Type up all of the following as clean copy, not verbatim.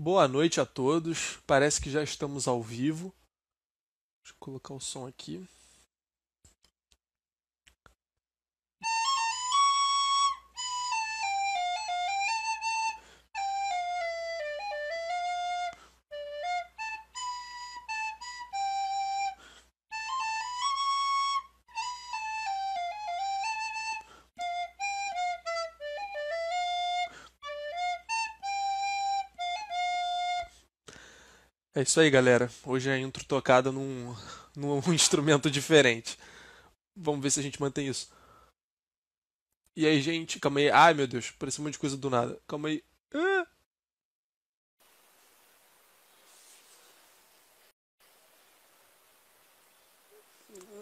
Boa noite a todos. Parece que já estamos ao vivo. Deixa eu colocar o som aqui. É isso aí, galera. Hoje é a intro tocada num instrumento diferente. Vamos ver se a gente mantém isso. E aí, gente? Calma aí. Ai, meu Deus. Parece um monte de coisa do nada. Calma aí. Ah!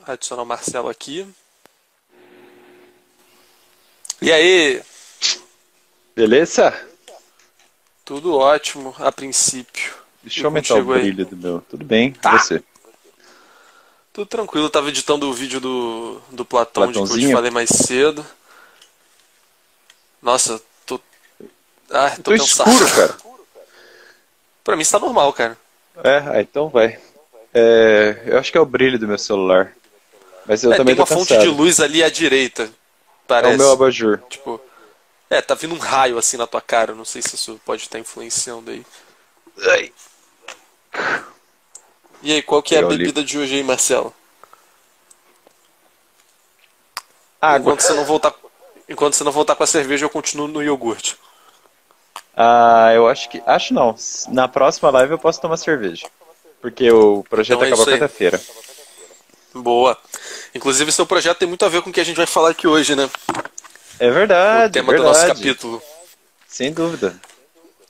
Adicionar o Marcelo aqui. E aí? Beleza? Tudo ótimo, a princípio. Deixa E eu aumentar o contigo aí? brilho do meu. Tudo bem? E Tá! você? Tudo tranquilo. Eu tava editando o vídeo do Platão, de que eu te Platãozinho? falei mais cedo. Nossa, Eu tô tô cansado. escuro, cara. Pra mim está normal, cara. Então vai. Eu acho que é o brilho do meu celular. Mas eu É, tem também tô uma fonte de cansado. luz ali à direita, É o meu parece. abajur. Tipo, tá vindo um raio assim na tua cara. Não sei se isso pode estar influenciando aí. Ai, E aí, qual que é a pegar o livro. bebida de hoje aí, Marcelo? Água. Enquanto você não voltar, enquanto você não voltar com a cerveja, eu continuo no iogurte. Eu acho que. Acho não. Na próxima live eu posso tomar cerveja. Porque o projeto Então é acaba isso aí. quarta-feira. Boa. Inclusive, seu projeto tem muito a ver com o que a gente vai falar aqui hoje, né? É O verdade, tema do nosso verdade. capítulo. Sem dúvida.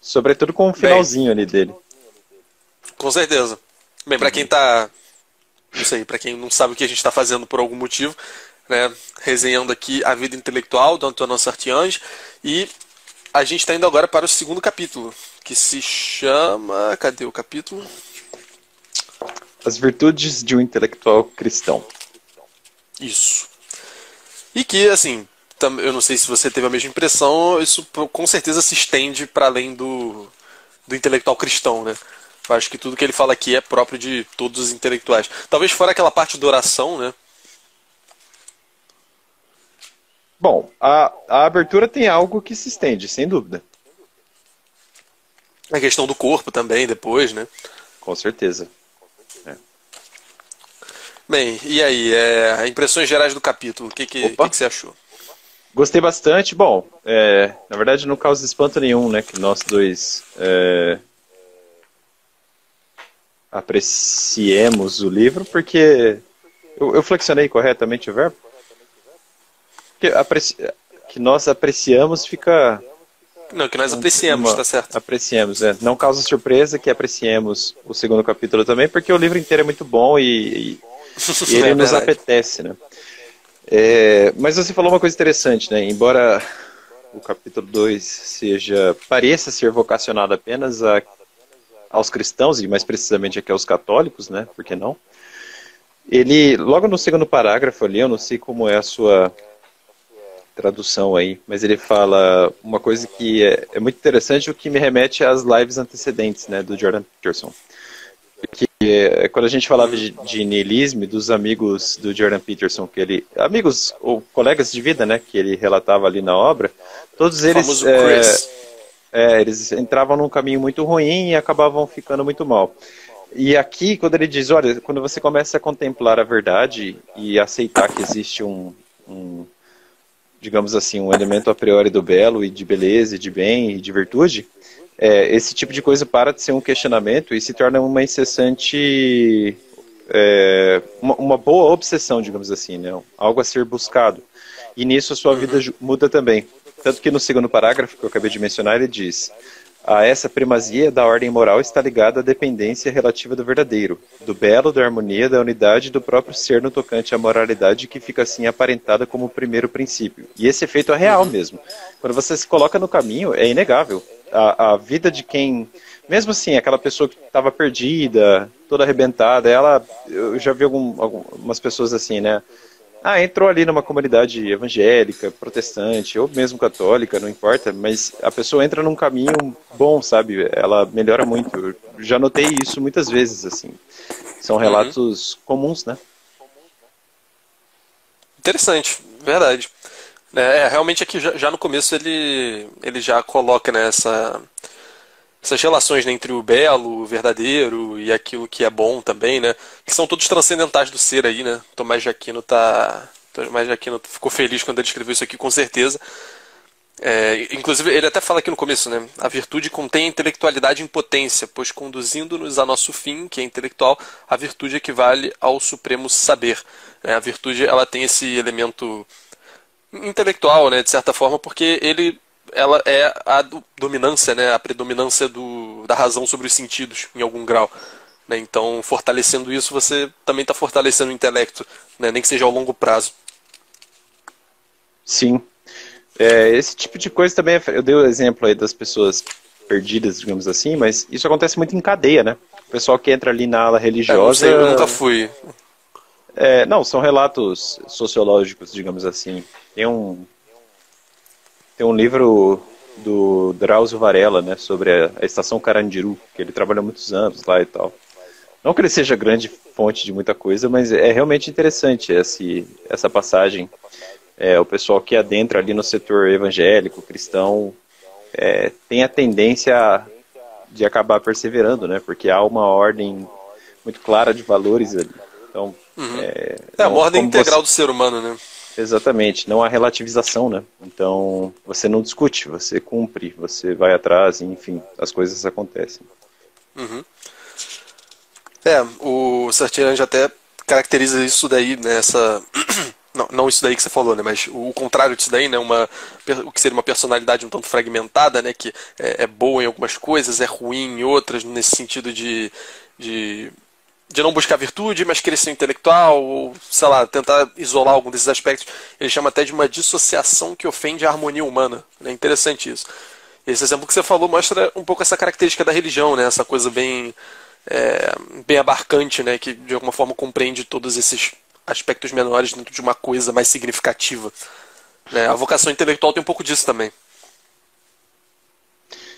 Sobretudo com o Bem, finalzinho ali dele. com certeza. Bem, pra quem tá, não sei, pra quem não sabe o que a gente tá fazendo por algum motivo, né? Resenhando aqui a vida intelectual do Antonin Sartiange, e a gente está indo agora para o segundo capítulo, que se chama. Cadê o capítulo? As virtudes de um intelectual cristão. Isso. E que, assim, eu não sei se você teve a mesma impressão, isso com certeza se estende para além do intelectual cristão, né? Eu acho que tudo que ele fala aqui é próprio de todos os intelectuais. Talvez fora aquela parte da oração, né? Bom, a abertura tem algo que se estende, sem dúvida. A questão do corpo também, depois, né? Com certeza. É. Bem, e aí? Impressões gerais do capítulo, o que Opa, você achou? gostei bastante. Bom, na verdade não causa espanto nenhum, né, que nós dois apreciemos o livro, porque eu flexionei corretamente o verbo? Que, que nós apreciamos fica Não, que nós apreciamos, tá certo? apreciemos, não causa surpresa que apreciemos o segundo capítulo também, porque o livro inteiro é muito bom e ele É nos verdade. apetece, né? Mas você falou uma coisa interessante, né? Embora o capítulo 2 pareça ser vocacionado apenas aos cristãos, e mais precisamente aqui aos católicos, né? Por que não? Ele, logo no segundo parágrafo ali, eu não sei como é a sua tradução aí, mas ele fala uma coisa que é muito interessante, o que me remete às lives antecedentes, né, do Jordan Peterson. Porque quando a gente falava de niilismo, dos amigos do Jordan Peterson, amigos ou colegas de vida, né, que ele relatava ali na obra, todos O eles, famoso Chris. eles entravam num caminho muito ruim e acabavam ficando muito mal. E aqui, quando ele diz, olha, quando você começa a contemplar a verdade e aceitar que existe um digamos assim, um elemento a priori do belo e de beleza, e de bem e de virtude, esse tipo de coisa para de ser um questionamento e se torna uma incessante, uma boa obsessão, digamos assim, né? Algo a ser buscado. E nisso a sua vida Uhum. muda também. Tanto que no segundo parágrafo que eu acabei de mencionar, ele diz: a essa primazia da ordem moral está ligada a dependência relativa do verdadeiro, do belo, da harmonia, da unidade do próprio ser no tocante à moralidade que fica assim aparentada como o primeiro princípio. E esse efeito é real Uhum. mesmo. Quando você se coloca no caminho, é inegável. A vida de quem, mesmo assim, aquela pessoa que estava perdida, toda arrebentada, eu já vi algumas pessoas assim, né? entrou ali numa comunidade evangélica, protestante, ou mesmo católica, não importa, mas a pessoa entra num caminho bom, sabe? Ela melhora muito. Eu já notei isso muitas vezes, assim. São Uhum. relatos comuns, né? Interessante, verdade. Realmente aqui já no começo ele já coloca, né, essas relações, né, entre o belo, o verdadeiro e aquilo que é bom também, né? Que são todos transcendentais do ser aí, né? Tomás de Aquino ficou feliz quando ele escreveu isso aqui, com certeza. Inclusive, ele até fala aqui no começo, né? A virtude contém a intelectualidade em potência, pois conduzindo-nos a nosso fim, que é intelectual, a virtude equivale ao supremo saber. A virtude, ela tem esse elemento intelectual, né, de certa forma, porque ela é a dominância, né, a predominância da razão sobre os sentidos, em algum grau. Né? Então, fortalecendo isso, você também está fortalecendo o intelecto, né, nem que seja ao longo prazo. Sim. Esse tipo de coisa também, eu dei o exemplo aí das pessoas perdidas, digamos assim, mas isso acontece muito em cadeia, né? O pessoal que entra ali na ala Não religiosa, sei, eu nunca fui. não, são relatos sociológicos, digamos assim. Tem um livro do Drauzio Varela, né, sobre a estação Carandiru, que ele trabalhou muitos anos lá e tal. Não que ele seja grande fonte de muita coisa, mas é realmente interessante essa passagem. O pessoal que adentra ali no setor evangélico, cristão, tem a tendência de acabar perseverando, né? Porque há uma ordem muito clara de valores ali. Então, Uhum. É uma não, ordem como você, integral do ser humano, né? exatamente, não há relativização, né? Então, você não discute, você cumpre, você vai atrás, enfim, as coisas acontecem. Uhum. O Sartre já até caracteriza isso daí, né, não isso daí que você falou, né, mas o contrário disso daí, né, o que seria uma personalidade um tanto fragmentada, né, que é boa em algumas coisas, é ruim em outras, nesse sentido de, de não buscar virtude, mas querer ser intelectual, ou, sei lá, tentar isolar algum desses aspectos. Ele chama até de uma dissociação que ofende a harmonia humana. É interessante isso. Esse exemplo que você falou mostra um pouco essa característica da religião, né, essa coisa bem abarcante, né, que de alguma forma compreende todos esses aspectos menores dentro de uma coisa mais significativa. Né? A vocação intelectual tem um pouco disso também.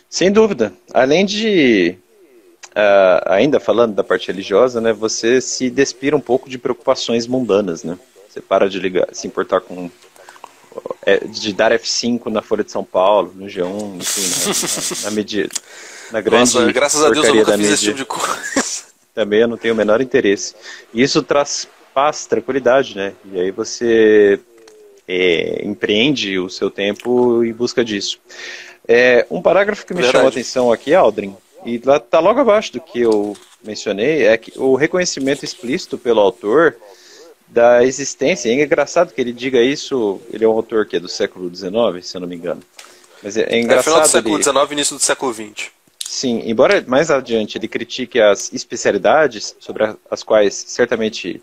Sem dúvida. Além de, ainda falando da parte religiosa, né, você se despira um pouco de preocupações mundanas, né? Você para de ligar, se importar com de dar F5 na Folha de São Paulo, no G1, enfim, na mídia, na Nossa, grande graças a Deus eu porcaria nunca da fiz esse tipo mídia, de coisa. também eu não tenho o menor interesse. E isso traz paz, tranquilidade, né? E aí você empreende o seu tempo em busca disso. Um parágrafo que me chamou a Verdade. atenção aqui, Aldrin, e está logo abaixo do que eu mencionei, é que o reconhecimento explícito pelo autor da existência. É engraçado que ele diga isso, ele é um autor que é do século XIX, se eu não me engano. Mas é Final do engraçado século ele, XIX, início do século XX. sim, embora mais adiante ele critique as especialidades, sobre as quais certamente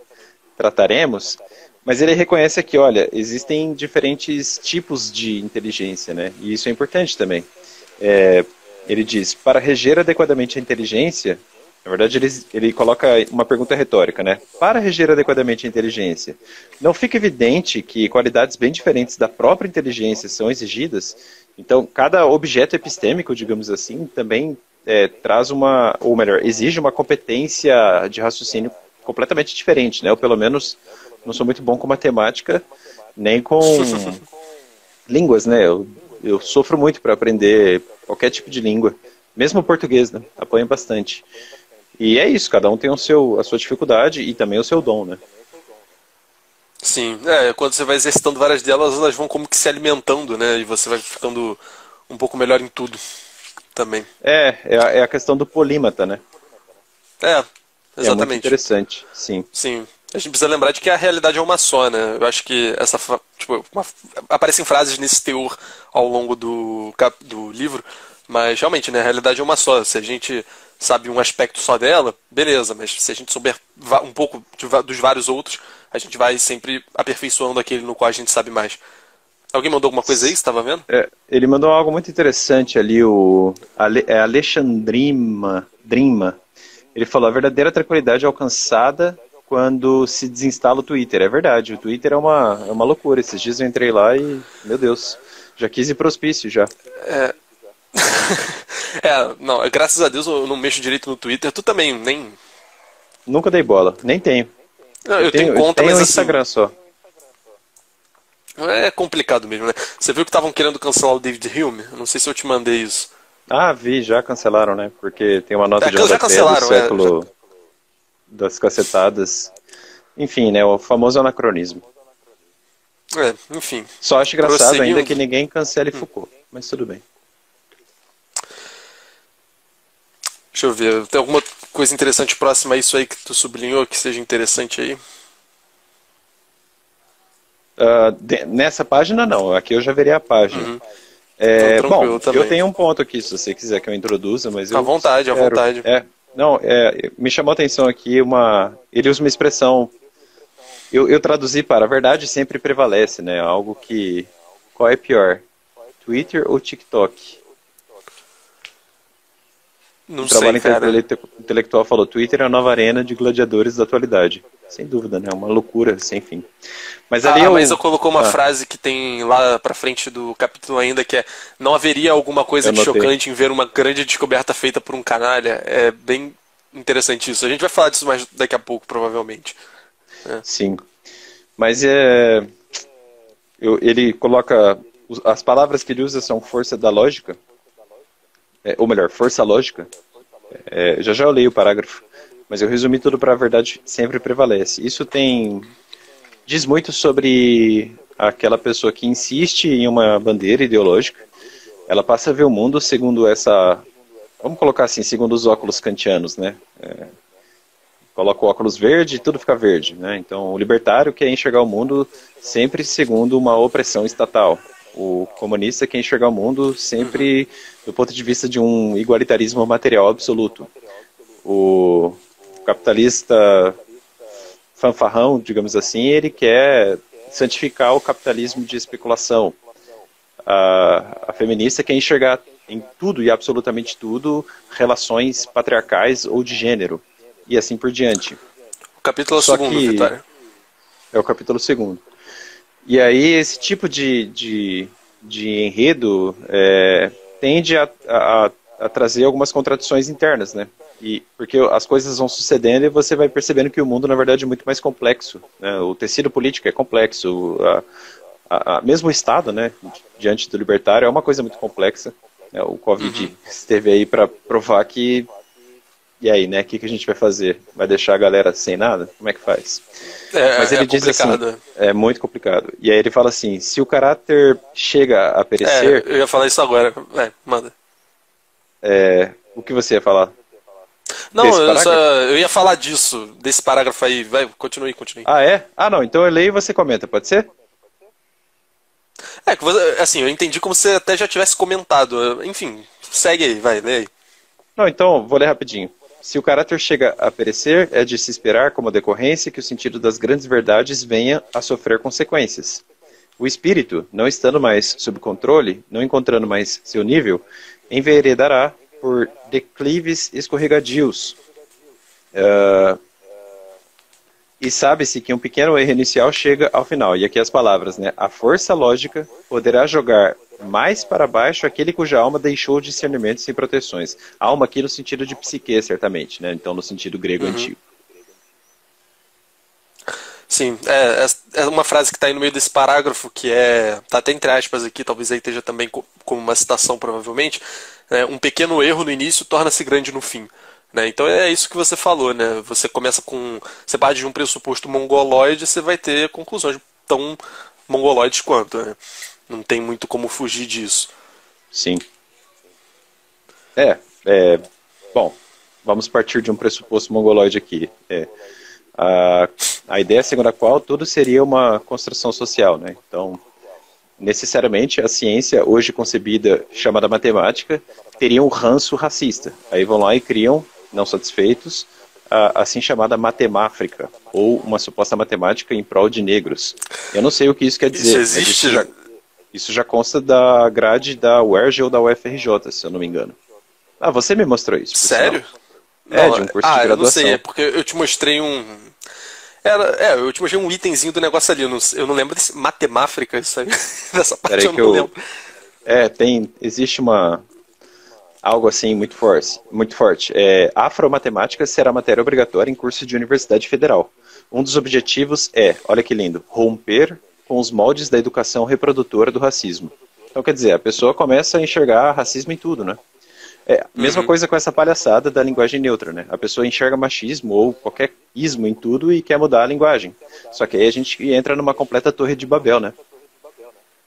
trataremos, mas ele reconhece aqui, olha, existem diferentes tipos de inteligência, né? E isso é importante também. Ele diz, para reger adequadamente a inteligência, na verdade ele coloca uma pergunta retórica, né? Para reger adequadamente a inteligência, não fica evidente que qualidades bem diferentes da própria inteligência são exigidas? Então, cada objeto epistêmico, digamos assim, também traz ou melhor, exige uma competência de raciocínio completamente diferente, né? Eu, pelo menos, não sou muito bom com matemática, nem com línguas, né? Eu sofro muito para aprender qualquer tipo de língua, mesmo o português, né? Apanho bastante. E é isso, cada um tem a sua dificuldade e também o seu dom, né? Sim, quando você vai exercitando várias delas, elas vão como que se alimentando, né? E você vai ficando um pouco melhor em tudo também. É a questão do polímata, né? É, É muito exatamente. interessante, sim. Sim. A gente precisa lembrar de que a realidade é uma só, né? Eu acho que aparecem frases nesse teor ao longo do livro, mas realmente, né, a realidade é uma só. Se a gente sabe um aspecto só dela, beleza, mas se a gente souber um pouco dos vários outros, a gente vai sempre aperfeiçoando aquele no qual a gente sabe mais. Alguém mandou alguma coisa aí? Você estava vendo? Ele mandou algo muito interessante ali, Alexandrima Drima. Ele falou, a verdadeira tranquilidade é alcançada quando se desinstala o Twitter. É verdade, o Twitter é uma loucura. Esses dias eu entrei lá e, meu Deus, já quis ir pro hospício já. Não, graças a Deus eu não mexo direito no Twitter. Tu também, nem. Nunca dei bola, nem tenho. Não, eu tenho conta, eu tenho mas o assim. Instagram só. É complicado mesmo, né? Você viu que estavam querendo cancelar o David Hume? Eu não sei se eu te mandei isso. Ah, vi, já cancelaram, né? Porque tem uma nota de Já rodapé do cancelaram, século das cacetadas. Enfim, né? O famoso anacronismo. Enfim. Só acho engraçado Prosseguindo. ainda que ninguém cancele Foucault, mas tudo bem. Deixa eu ver, tem alguma coisa interessante próxima a isso aí que tu sublinhou que seja interessante aí? Nessa página não, aqui eu já veria a página. Uhum. Então, Bom, tranquilo também. eu tenho um ponto aqui, se você quiser que eu introduza, mas eu À vontade, à quero. vontade. Me chamou a atenção aqui ele usa uma expressão, eu traduzi para a verdade sempre prevalece, né? Algo que, qual é pior, Twitter ou TikTok? Não O trabalho sei, cara. intelectual falou, Twitter é a nova arena de gladiadores da atualidade. Sem dúvida, né? Uma loucura sem fim. Mas ali Mas eu colocou uma frase que tem lá pra frente do capítulo ainda, que é: não haveria alguma coisa de chocante em ver uma grande descoberta feita por um canalha. É bem interessante isso. A gente vai falar disso mais daqui a pouco, provavelmente. Sim. Mas ele coloca, as palavras que ele usa são força da lógica, ou melhor, força lógica. Já eu leio o parágrafo, mas eu resumi tudo para a verdade sempre prevalece. Isso diz muito sobre aquela pessoa que insiste em uma bandeira ideológica. Ela passa a ver o mundo segundo vamos colocar assim, segundo os óculos kantianos, né? Coloca o óculos verde e tudo fica verde, né? Então o libertário quer enxergar o mundo sempre segundo uma opressão estatal. O comunista quer enxergar o mundo sempre do ponto de vista de um igualitarismo material absoluto. O capitalista fanfarrão, digamos assim, ele quer santificar o capitalismo de especulação. A feminista quer enxergar em tudo e absolutamente tudo relações patriarcais ou de gênero, e assim por diante. O capítulo segundo, Vitória. É o capítulo 2º. E aí esse tipo de enredo tende a trazer algumas contradições internas, né? Porque as coisas vão sucedendo e você vai percebendo que o mundo, na verdade, é muito mais complexo, né? O tecido político é complexo, mesmo o Estado, né, diante do libertário, é uma coisa muito complexa, né? O Covid esteve aí para provar que... E aí, né, o que a gente vai fazer? Vai deixar a galera sem nada? Como é que faz? Mas ele diz complicado. Assim, é muito complicado. E aí ele fala assim, se o caráter chega a perecer... eu ia falar isso agora. Manda. O que você ia falar? Não, eu ia falar disso, desse parágrafo aí. Vai, continue. Ah, é? Ah, não, então eu leio e você comenta, pode ser? Assim, eu entendi como se você até já tivesse comentado. Enfim, segue aí, vai, lê aí. Não, então, vou ler rapidinho. Se o caráter chega a perecer, é de se esperar como decorrência que o sentido das grandes verdades venha a sofrer consequências. O espírito, não estando mais sob controle, não encontrando mais seu nível, enveredará por declives escorregadios. E sabe-se que um pequeno erro inicial chega ao final. E aqui as palavras, né? A força lógica poderá jogar mais para baixo aquele cuja alma deixou discernimentos e proteções. Alma aqui no sentido de psique, certamente, né? Então no sentido grego antigo. Sim, é uma frase que está aí no meio desse parágrafo, que está até entre aspas aqui, talvez aí esteja também como uma citação, provavelmente. Um pequeno erro no início torna-se grande no fim. Né? Então é isso que você falou, né? Você você parte de um pressuposto mongoloide, você vai ter conclusões tão mongoloides quanto, né? Não tem muito como fugir disso. Sim. Bom, vamos partir de um pressuposto mongoloide aqui. A ideia segundo a qual tudo seria uma construção social, né? Então, necessariamente a ciência, hoje concebida, chamada matemática, teria um ranço racista. Aí vão lá e criam, não satisfeitos, a assim chamada matemáfrica, ou uma suposta matemática em prol de negros. Eu não sei o que isso quer dizer. Isso existe? Isso já consta da grade da UERJ ou da UFRJ, se eu não me engano. Ah, você me mostrou isso. Sério? De um curso de graduação. Eu não sei, é porque eu te mostrei Eu te mostrei um itemzinho do negócio ali. Eu não lembro desse Matemáfrica, isso aí. Dessa parte Peraí eu que não lembro. existe algo assim muito forte. Muito forte. Afromatemática será matéria obrigatória em curso de universidade federal. Um dos objetivos olha que lindo, romper com os moldes da educação reprodutora do racismo. Então, quer dizer, a pessoa começa a enxergar racismo em tudo, né? Mesma coisa com essa palhaçada da linguagem neutra, né? A pessoa enxerga machismo ou qualquer ismo em tudo e quer mudar a linguagem. Só que aí a gente entra numa completa torre de Babel, né?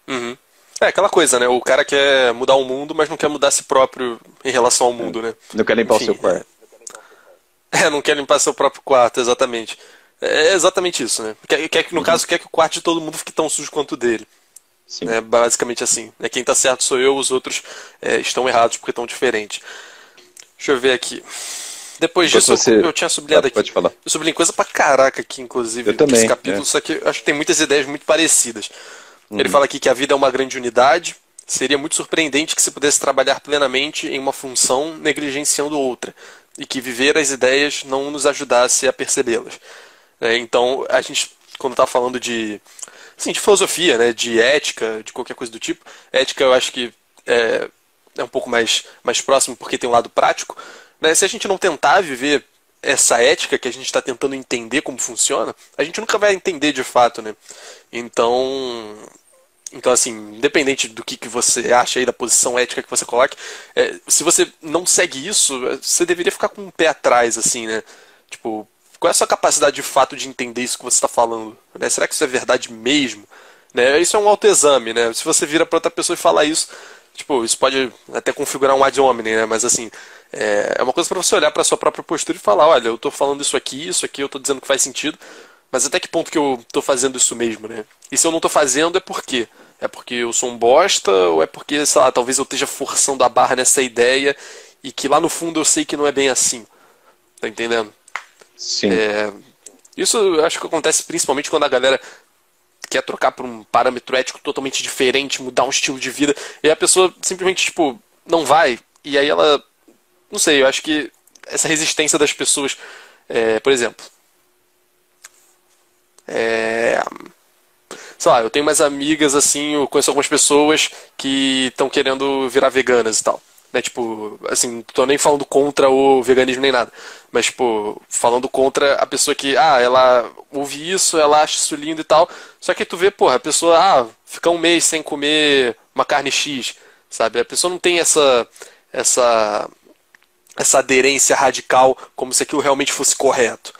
Uhum. É aquela coisa, né? O cara quer mudar o mundo, mas não quer mudar a si próprio em relação ao mundo, né? Não quer limpar o seu quarto. Não quer limpar seu próprio quarto, exatamente. É exatamente isso, né? No caso, quer que o quarto de todo mundo fique tão sujo quanto o dele. Sim. É basicamente assim. Quem tá certo sou eu, os outros estão errados porque estão diferentes. Deixa eu ver aqui. Depois disso, eu tinha sublinhado aqui. Pode falar. Eu sublinhei coisa pra caraca aqui, inclusive, eu também, nesse capítulo, só que eu acho que tem muitas ideias muito parecidas. Ele fala aqui que a vida é uma grande unidade. Seria muito surpreendente que se pudesse trabalhar plenamente em uma função negligenciando outra. E que viver as ideias não nos ajudasse a percebê-las. Então, a gente, quando está falando de filosofia, né, de ética, de qualquer coisa do tipo, ética eu acho que é um pouco mais próximo porque tem um lado prático. Né? Se a gente não tentar viver essa ética que a gente está tentando entender como funciona, a gente nunca vai entender de fato, né? Então assim, independente do que você acha aí da posição ética que você coloque, se você não segue isso, você deveria ficar com um pé atrás, assim, né? Tipo, qual é a sua capacidade de fato de entender isso que você está falando? Né? Será que isso é verdade mesmo? Né? Isso é um autoexame, né? Se você vira para outra pessoa e fala isso, tipo, isso pode até configurar um ad hominem, né? Mas assim, é uma coisa para você olhar para sua própria postura e falar, olha, eu estou falando isso aqui eu estou dizendo que faz sentido, mas até que ponto que eu estou fazendo isso mesmo, né? E se eu não estou fazendo, é por quê? É porque eu sou um bosta ou é porque, sei lá, talvez eu esteja forçando a barra nessa ideia e que lá no fundo eu sei que não é bem assim. Tá entendendo? Sim. Isso eu acho que acontece principalmente quando a galera quer trocar por um parâmetro ético totalmente diferente, mudar um estilo de vida, e a pessoa simplesmente, tipo, não vai, e aí ela, não sei, eu acho que essa resistência das pessoas, por exemplo, sei lá, eu tenho umas amigas, assim, eu conheço algumas pessoas que estão querendo virar veganas e tal. Né, tipo, assim, não tô nem falando contra o veganismo nem nada, mas, tipo, falando contra a pessoa que, ela ouve isso, ela acha isso lindo e tal, só que tu vê, porra, a pessoa, fica um mês sem comer uma carne X, sabe? A pessoa não tem essa aderência radical como se aquilo realmente fosse correto.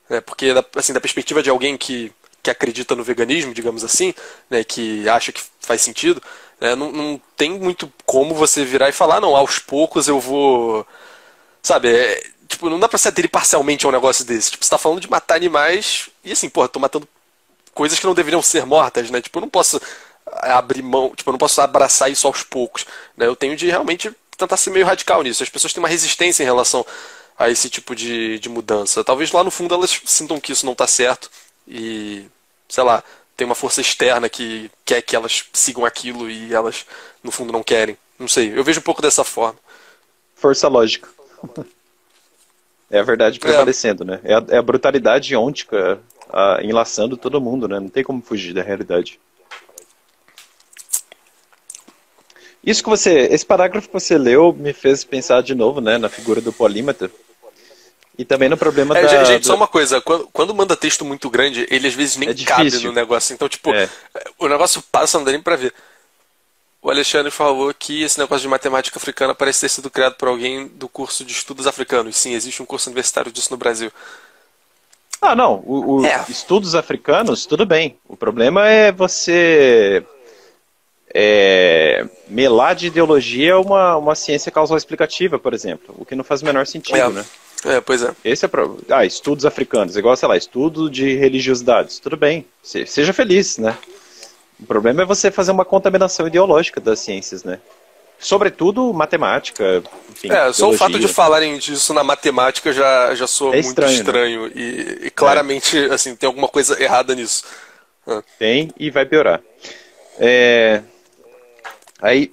Né? Porque, assim, da perspectiva de alguém que acredita no veganismo, digamos assim, né, que acha que faz sentido, né, não tem muito como você virar e falar, não, aos poucos eu vou... Sabe, tipo, não dá pra se aderir parcialmente a um negócio desse. Tipo, você tá falando de matar animais e assim, porra, tô matando coisas que não deveriam ser mortas, né? Tipo, eu não posso abrir mão, tipo, eu não posso abraçar isso aos poucos, né? Eu tenho de realmente tentar ser meio radical nisso. As pessoas têm uma resistência em relação a esse tipo de mudança. Talvez lá no fundo elas sintam que isso não tá certo e, sei lá, tem uma força externa que quer que elas sigam aquilo e elas, no fundo, não querem. Não sei, eu vejo um pouco dessa forma. Força lógica. É a verdade prevalecendo, né? É a brutalidade ôntica enlaçando todo mundo, né? Não tem como fugir da realidade. Esse parágrafo que você leu me fez pensar de novo, né? Na figura do polímata. E também no problema Gente, só uma coisa, quando manda texto muito grande, ele às vezes nem cabe no negócio. Então, tipo, o negócio passa, não dá nem pra ver. O Alexandre falou que esse negócio de matemática africana parece ter sido criado por alguém do curso de estudos africanos. Sim, existe um curso universitário disso no Brasil. Não. Estudos africanos, tudo bem. O problema é você melar de ideologia uma ciência causal explicativa, por exemplo. O que não faz o menor sentido, né? Pois é. Esse é estudos africanos, igual, sei lá, estudo de religiosidades. Tudo bem, seja feliz, né? O problema é você fazer uma contaminação ideológica das ciências, né? Sobretudo matemática, enfim, só o fato de falarem disso na matemática já soa muito estranho. Né? E claramente, assim, tem alguma coisa errada nisso. Tem e vai piorar.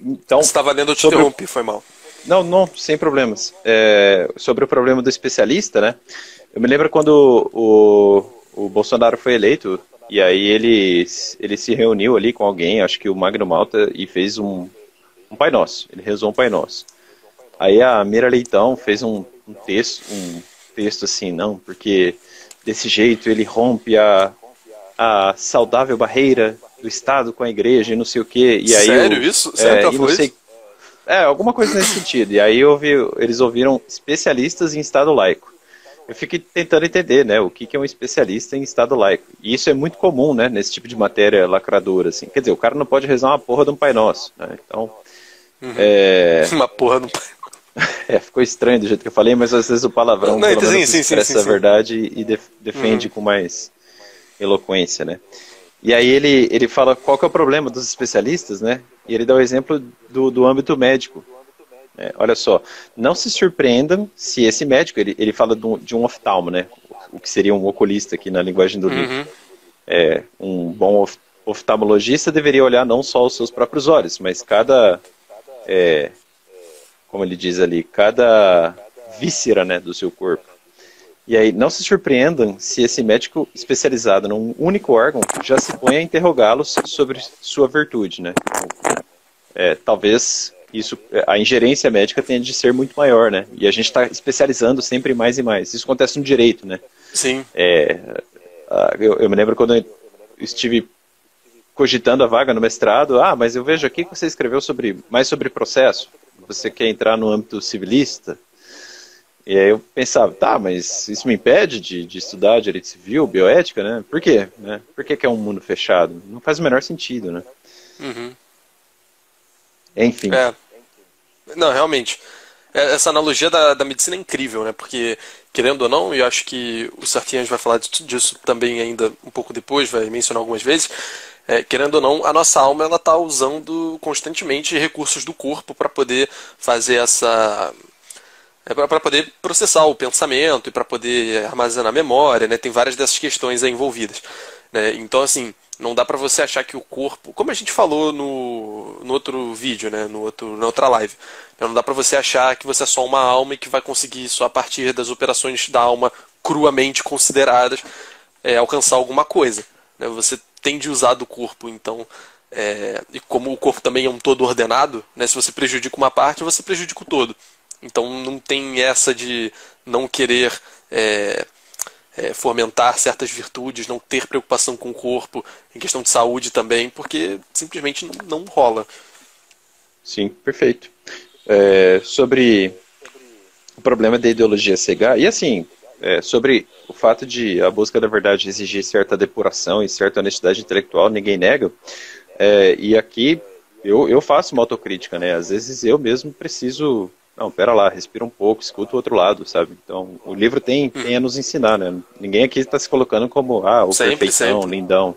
Então, você estava lendo, eu te interrompi, foi mal. Não, sem problemas. Sobre o problema do especialista, né? Eu me lembro quando o Bolsonaro foi eleito e aí ele se reuniu ali com alguém, acho que o Magno Malta, e fez um Pai Nosso. Ele rezou um Pai Nosso. Aí a Mira Leitão fez um texto assim, não, porque desse jeito ele rompe a saudável barreira do Estado com a igreja e não sei o quê. E aí Sério isso? Sério que e ela falou isso? alguma coisa nesse sentido. E aí eles ouviram especialistas em Estado laico. Eu fiquei tentando entender, né, o que é um especialista em Estado laico. E isso é muito comum, né, nesse tipo de matéria lacradora, assim. Quer dizer, o cara não pode rezar uma porra de um Pai Nosso, né? Então, Uma porra no. ficou estranho do jeito que eu falei, mas às vezes o palavrão Não, pelo menos sim, expressa a verdade e defende com mais eloquência, né? E aí ele fala qual que é o problema dos especialistas, né? E ele dá o exemplo do âmbito médico. Olha só, não se surpreendam se esse médico, ele fala de um oftalmo, né? O que seria um oculista aqui na linguagem do livro. Um bom oftalmologista deveria olhar não só os seus próprios olhos, mas como ele diz ali, cada víscera, né, do seu corpo. E aí, não se surpreendam se esse médico especializado num único órgão já se põe a interrogá-los sobre sua virtude, né? Talvez a ingerência médica tenha de ser muito maior, né? E a gente está especializando sempre mais e mais. Isso acontece no direito, né? Sim. Eu me lembro quando eu estive cogitando a vaga no mestrado, mas eu vejo aqui que você escreveu mais sobre processo. Você quer entrar no âmbito civilista? E aí eu pensava, mas isso me impede de estudar direito civil, bioética, né? Por quê? Né? Por que é um mundo fechado? Não faz o menor sentido, né? Enfim. Não, realmente. Essa analogia da medicina é incrível, né? Porque, querendo ou não, e eu acho que o Sartiens vai falar disso também ainda um pouco depois, vai mencionar algumas vezes, querendo ou não, a nossa alma ela está usando constantemente recursos do corpo para poder fazer essa... para poder processar o pensamento e para poder armazenar memória, né? Tem várias dessas questões aí envolvidas, né? Então, assim, não dá para você achar que o corpo, como a gente falou no outro vídeo, né? Na outra live, não dá para você achar que você é só uma alma e que vai conseguir só a partir das operações da alma cruamente consideradas alcançar alguma coisa, né? Você tem de usar do corpo, então, e como o corpo também é um todo ordenado, né? Se você prejudica uma parte, você prejudica o todo. Então não tem essa de não querer fomentar certas virtudes, não ter preocupação com o corpo, em questão de saúde também, porque simplesmente não rola. Sim, perfeito. Sobre o problema da ideologia cegar, e assim, sobre o fato de a busca da verdade exigir certa depuração e certa honestidade intelectual, ninguém nega, e aqui eu faço uma autocrítica, né? Às vezes eu mesmo preciso... Não, pera lá, respira um pouco, escuta o outro lado, sabe? Então, o livro tem a nos ensinar, né? Ninguém aqui está se colocando como, o perfeitão, lindão.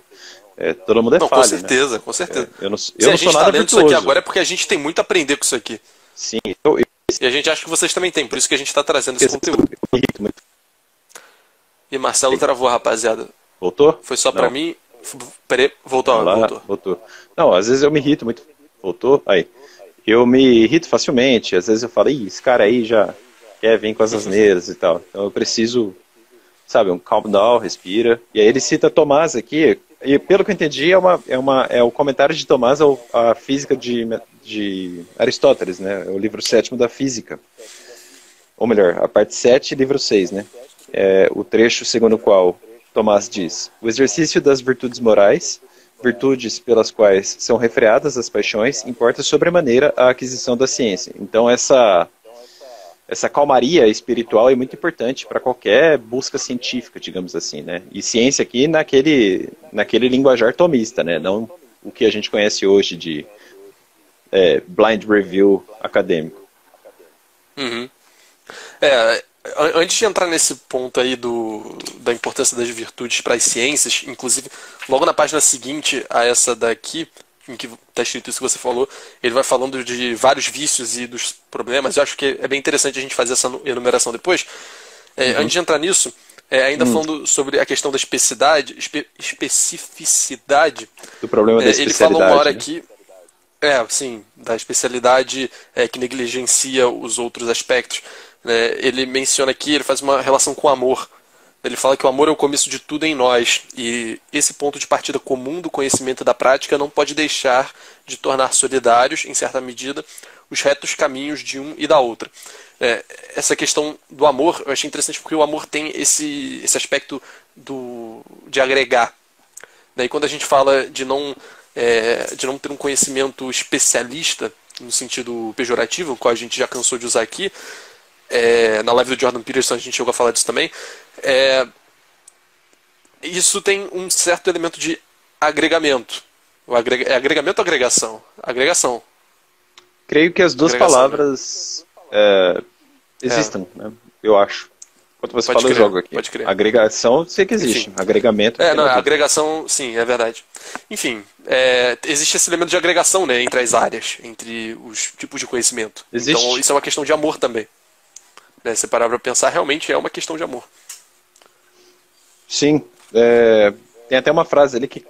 Todo mundo não, falho, com certeza, né? Com certeza. Eu não Se sou a gente está nada lendo isso virtuoso. aqui agora é porque a gente tem muito a aprender com isso aqui. Sim. E a gente acha que vocês também têm, por isso que a gente está trazendo esse conteúdo. E Marcelo travou, rapaziada. Voltou? Foi só pra mim? Peraí, voltou. Não, às vezes eu me irrito muito. Voltou? Aí. Eu me irrito facilmente, às vezes eu falo, esse cara aí já quer vir com as asneiras e tal. Então eu preciso, sabe, um calm down, respira. E aí ele cita Tomás aqui, e pelo que eu entendi é o comentário de Tomás à física de Aristóteles, né? É o livro 7º da física. Ou melhor, a parte 7, livro 6, né? O trecho segundo o qual Tomás diz: o exercício das virtudes morais, virtudes pelas quais são refreadas as paixões, importa sobremaneira a aquisição da ciência. Então essa calmaria espiritual é muito importante para qualquer busca científica, digamos assim, né? E ciência aqui naquele linguajar tomista, né? Não o que a gente conhece hoje de blind review acadêmico. Antes de entrar nesse ponto aí da importância das virtudes para as ciências, inclusive, logo na página seguinte a essa daqui, em que está escrito isso que você falou, ele vai falando de vários vícios e dos problemas. Eu acho que é bem interessante a gente fazer essa enumeração depois. Antes de entrar nisso, ainda falando sobre a questão da especificidade do problema da ele fala uma hora né? aqui, sim, da especialidade que negligencia os outros aspectos. Ele menciona aqui, ele faz uma relação com o amor. Ele fala que o amor é o começo de tudo em nós, e esse ponto de partida comum do conhecimento e da prática não pode deixar de tornar solidários, em certa medida, os retos caminhos de um e da outra. Essa questão do amor, eu achei interessante porque o amor tem esse aspecto de agregar. Daí quando a gente fala de não ter um conhecimento especialista, no sentido pejorativo, o qual a gente já cansou de usar aqui, na live do Jordan Peterson a gente chegou a falar disso também, isso tem um certo elemento de agregamento. É agregamento ou agregação? Agregação. Creio que as duas Agregação, palavras existam, né? Eu acho. Quando você Pode fala, eu crer, jogo aqui. pode crer. Agregação, eu sei que existe. Enfim. Agregamento. Não, tem outra. agregação, sim, é verdade. Enfim, existe esse elemento de agregação, né, entre as áreas, entre os tipos de conhecimento. Existe. Então isso é uma questão de amor também. Né, se parar pra pensar, realmente é uma questão de amor. Sim. Tem até uma frase ali que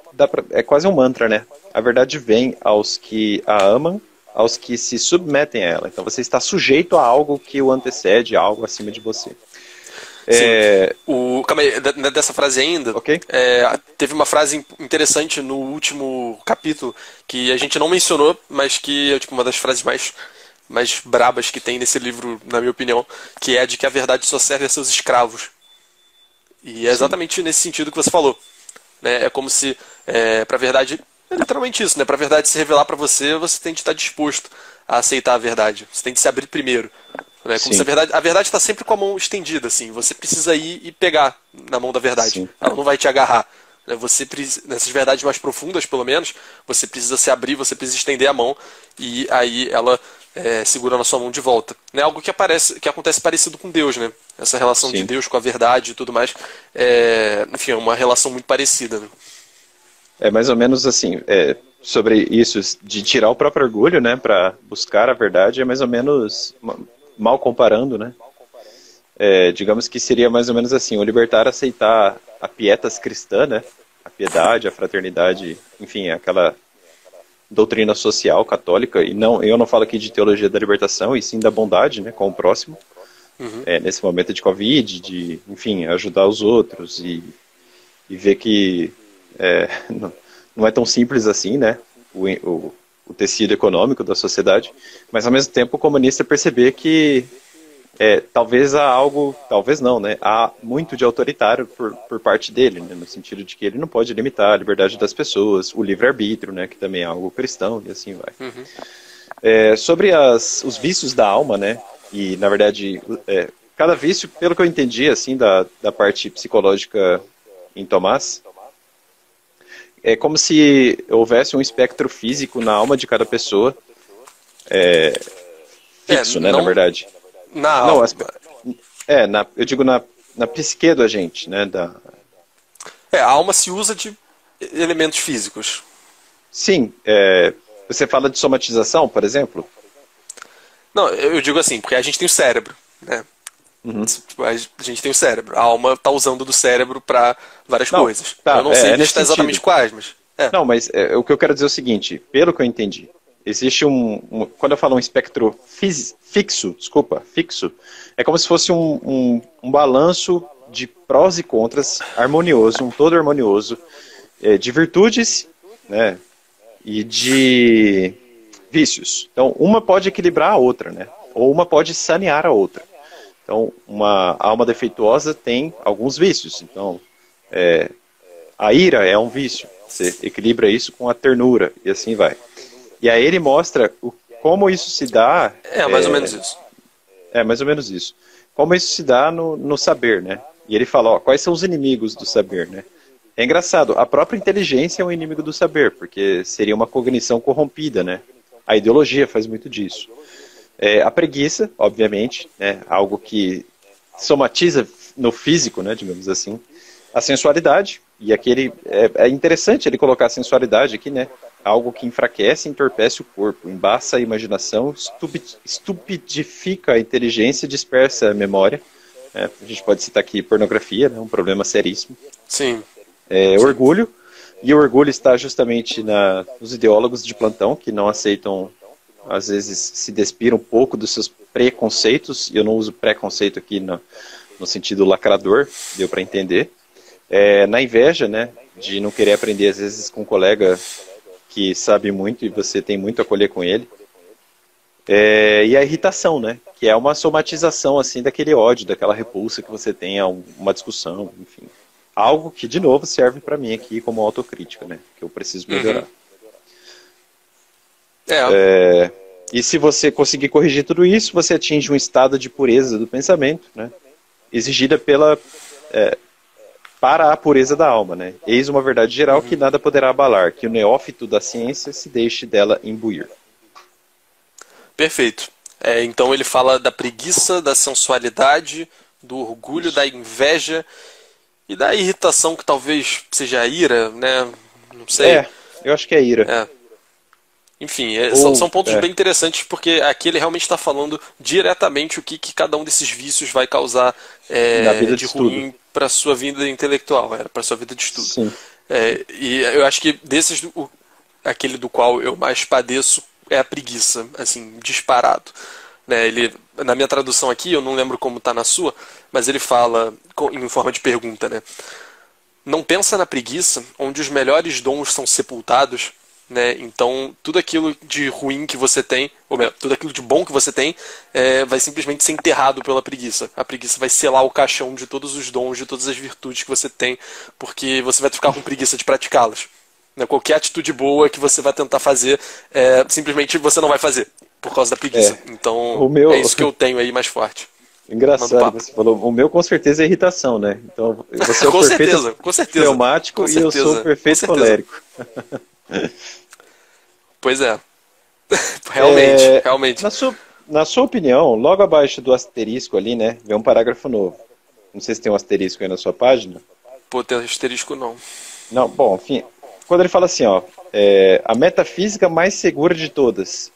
é quase um mantra, né? A verdade vem aos que a amam, aos que se submetem a ela. Então você está sujeito a algo que o antecede, a algo acima de você. Calma aí, dessa frase ainda, Ok. teve uma frase interessante no último capítulo que a gente não mencionou, mas que é tipo uma das frases mais brabas que tem nesse livro, na minha opinião, que é de que a verdade só serve a seus escravos. E é exatamente nesse sentido que você falou. Né? É como se, pra verdade, é literalmente isso, né? Pra verdade se revelar pra você, você tem de estar disposto a aceitar a verdade. Você tem de se abrir primeiro. Né? Como Sim. se a verdade está sempre com a mão estendida, assim. Você precisa ir e pegar na mão da verdade. Sim. Ela não vai te agarrar. Né? Nessas verdades mais profundas, pelo menos, você precisa se abrir, você precisa estender a mão e aí ela segura na sua mão de volta. Né? Algo que acontece parecido com Deus, né? Essa relação Sim. de Deus com a verdade e tudo mais. Enfim, é uma relação muito parecida. Né? É mais ou menos assim, sobre isso de tirar o próprio orgulho, né, para buscar a verdade, é mais ou menos, mal comparando, né, digamos que seria mais ou menos assim, o libertário aceitar a pietas cristã, né, a piedade, a fraternidade, enfim, aquela doutrina social católica, e eu não falo aqui de teologia da libertação, e sim da bondade, né, com o próximo, nesse momento de Covid, de, enfim, ajudar os outros e ver que não é tão simples assim, né, o tecido econômico da sociedade, mas ao mesmo tempo o comunista perceber que talvez há algo, talvez não, né, há muito de autoritário por parte dele, né, no sentido de que ele não pode limitar a liberdade das pessoas, o livre-arbítrio, né, que também é algo cristão, e assim vai. Sobre os vícios da alma, né, e na verdade, cada vício, pelo que eu entendi, assim, da parte psicológica em Tomás, é como se houvesse um espectro físico na alma de cada pessoa, fixo, né, na verdade. Na alma. Eu digo na psique da gente, né, A alma se usa de elementos físicos. Sim, você fala de somatização, por exemplo? Não, eu digo assim, porque a gente tem o cérebro, né? A gente tem o cérebro. A alma está usando do cérebro para várias coisas. Tá, eu não sei nesse listar exatamente sentido. quais, mas... Não, mas o que eu quero dizer é o seguinte, pelo que eu entendi, existe quando eu falo um espectro fixo, é como se fosse um balanço de prós e contras harmonioso, um todo harmonioso, de virtudes, né, e de vícios. Então, uma pode equilibrar a outra, né, ou uma pode sanear a outra. Então, uma alma defeituosa tem alguns vícios. Então, a ira é um vício. Você equilibra isso com a ternura, e assim vai. E aí ele mostra como isso se dá... mais ou menos isso. Mais ou menos isso. Como isso se dá no saber, né? E ele fala, quais são os inimigos do saber, né? É engraçado, a própria inteligência é um inimigo do saber, porque seria uma cognição corrompida, né? A ideologia faz muito disso. A preguiça, obviamente, né? Algo que somatiza no físico, né? Digamos assim. A sensualidade, e aquele é interessante ele colocar a sensualidade aqui, né? Algo que enfraquece e entorpece o corpo, embaça a imaginação, estupidifica a inteligência e dispersa a memória. A gente pode citar aqui pornografia, né? Um problema seríssimo. Sim. Orgulho, e o orgulho está justamente nos ideólogos de plantão, que não aceitam, às vezes se despiram um pouco dos seus preconceitos, e eu não uso preconceito aqui no sentido lacrador, deu para entender. Na inveja, né, de não querer aprender às vezes com um colega que sabe muito e você tem muito a colher com ele. E a irritação, né, que é uma somatização assim daquele ódio, daquela repulsa que você tem a uma discussão, enfim. Algo que, de novo, serve para mim aqui como autocrítica, né, que eu preciso melhorar. E se você conseguir corrigir tudo isso, você atinge um estado de pureza do pensamento, né, exigida para a pureza da alma, né? Eis uma verdade geral que nada poderá abalar, que o neófito da ciência se deixe dela imbuir. Perfeito. Então ele fala da preguiça, da sensualidade, do orgulho, da inveja e da irritação, que talvez seja a ira, né? Não sei. Eu acho que é ira. Enfim, são pontos bem interessantes, porque aqui ele realmente está falando diretamente o que cada um desses vícios vai causar na vida de ruim para a sua vida intelectual, para a sua vida de estudo. Sim. E eu acho que desses, aquele do qual eu mais padeço é a preguiça, assim, disparado. Na minha tradução aqui, eu não lembro como está na sua, mas ele fala em forma de pergunta, né? Não pensa na preguiça, onde os melhores dons são sepultados, né? Então tudo aquilo de ruim que você tem, ou melhor, tudo aquilo de bom que você tem, vai simplesmente ser enterrado pela preguiça. A preguiça vai selar o caixão de todos os dons, de todas as virtudes que você tem, porque você vai ficar com preguiça de praticá-las. Qualquer atitude boa que você vai tentar fazer, simplesmente você não vai fazer, por causa da preguiça. Então é isso que eu tenho aí mais forte. Engraçado, você falou, o meu com certeza é irritação, né? Então você é o perfeito fleumático e eu sou o perfeito colérico. Pois é. Realmente. Na sua opinião, logo abaixo do asterisco ali, né, vem um parágrafo novo. Não sei se tem um asterisco aí na sua página. Pô, tem asterisco não. Não, bom, enfim. Quando ele fala assim, a metafísica mais segura de todas.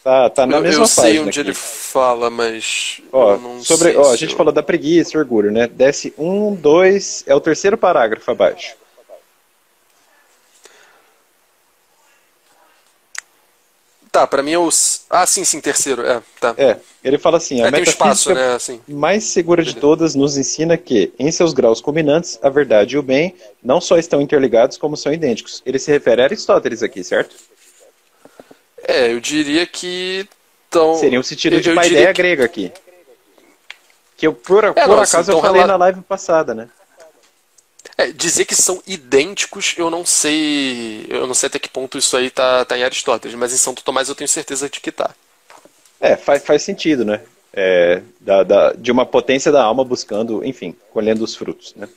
Tá na mesma página. Eu sei onde ele fala, mas eu não sei. A gente falou da preguiça, orgulho, né? Desce 1, 2, é o terceiro parágrafo abaixo. Tá, pra mim é o... sim, terceiro. Tá. Ele fala assim, a metafísica né? Assim. mais segura de todas nos ensina que, em seus graus culminantes, a verdade e o bem não só estão interligados, como são idênticos. Ele se refere a Aristóteles aqui, certo? Eu diria que... Seria um sentido de uma ideia grega aqui. Que eu, por acaso, eu falei na live passada, né? Dizer que são idênticos, eu não sei até que ponto isso aí tá em Aristóteles, mas em Santo Tomás eu tenho certeza de que tá. Faz sentido, né? De uma potência da alma buscando, enfim, colhendo os frutos, né?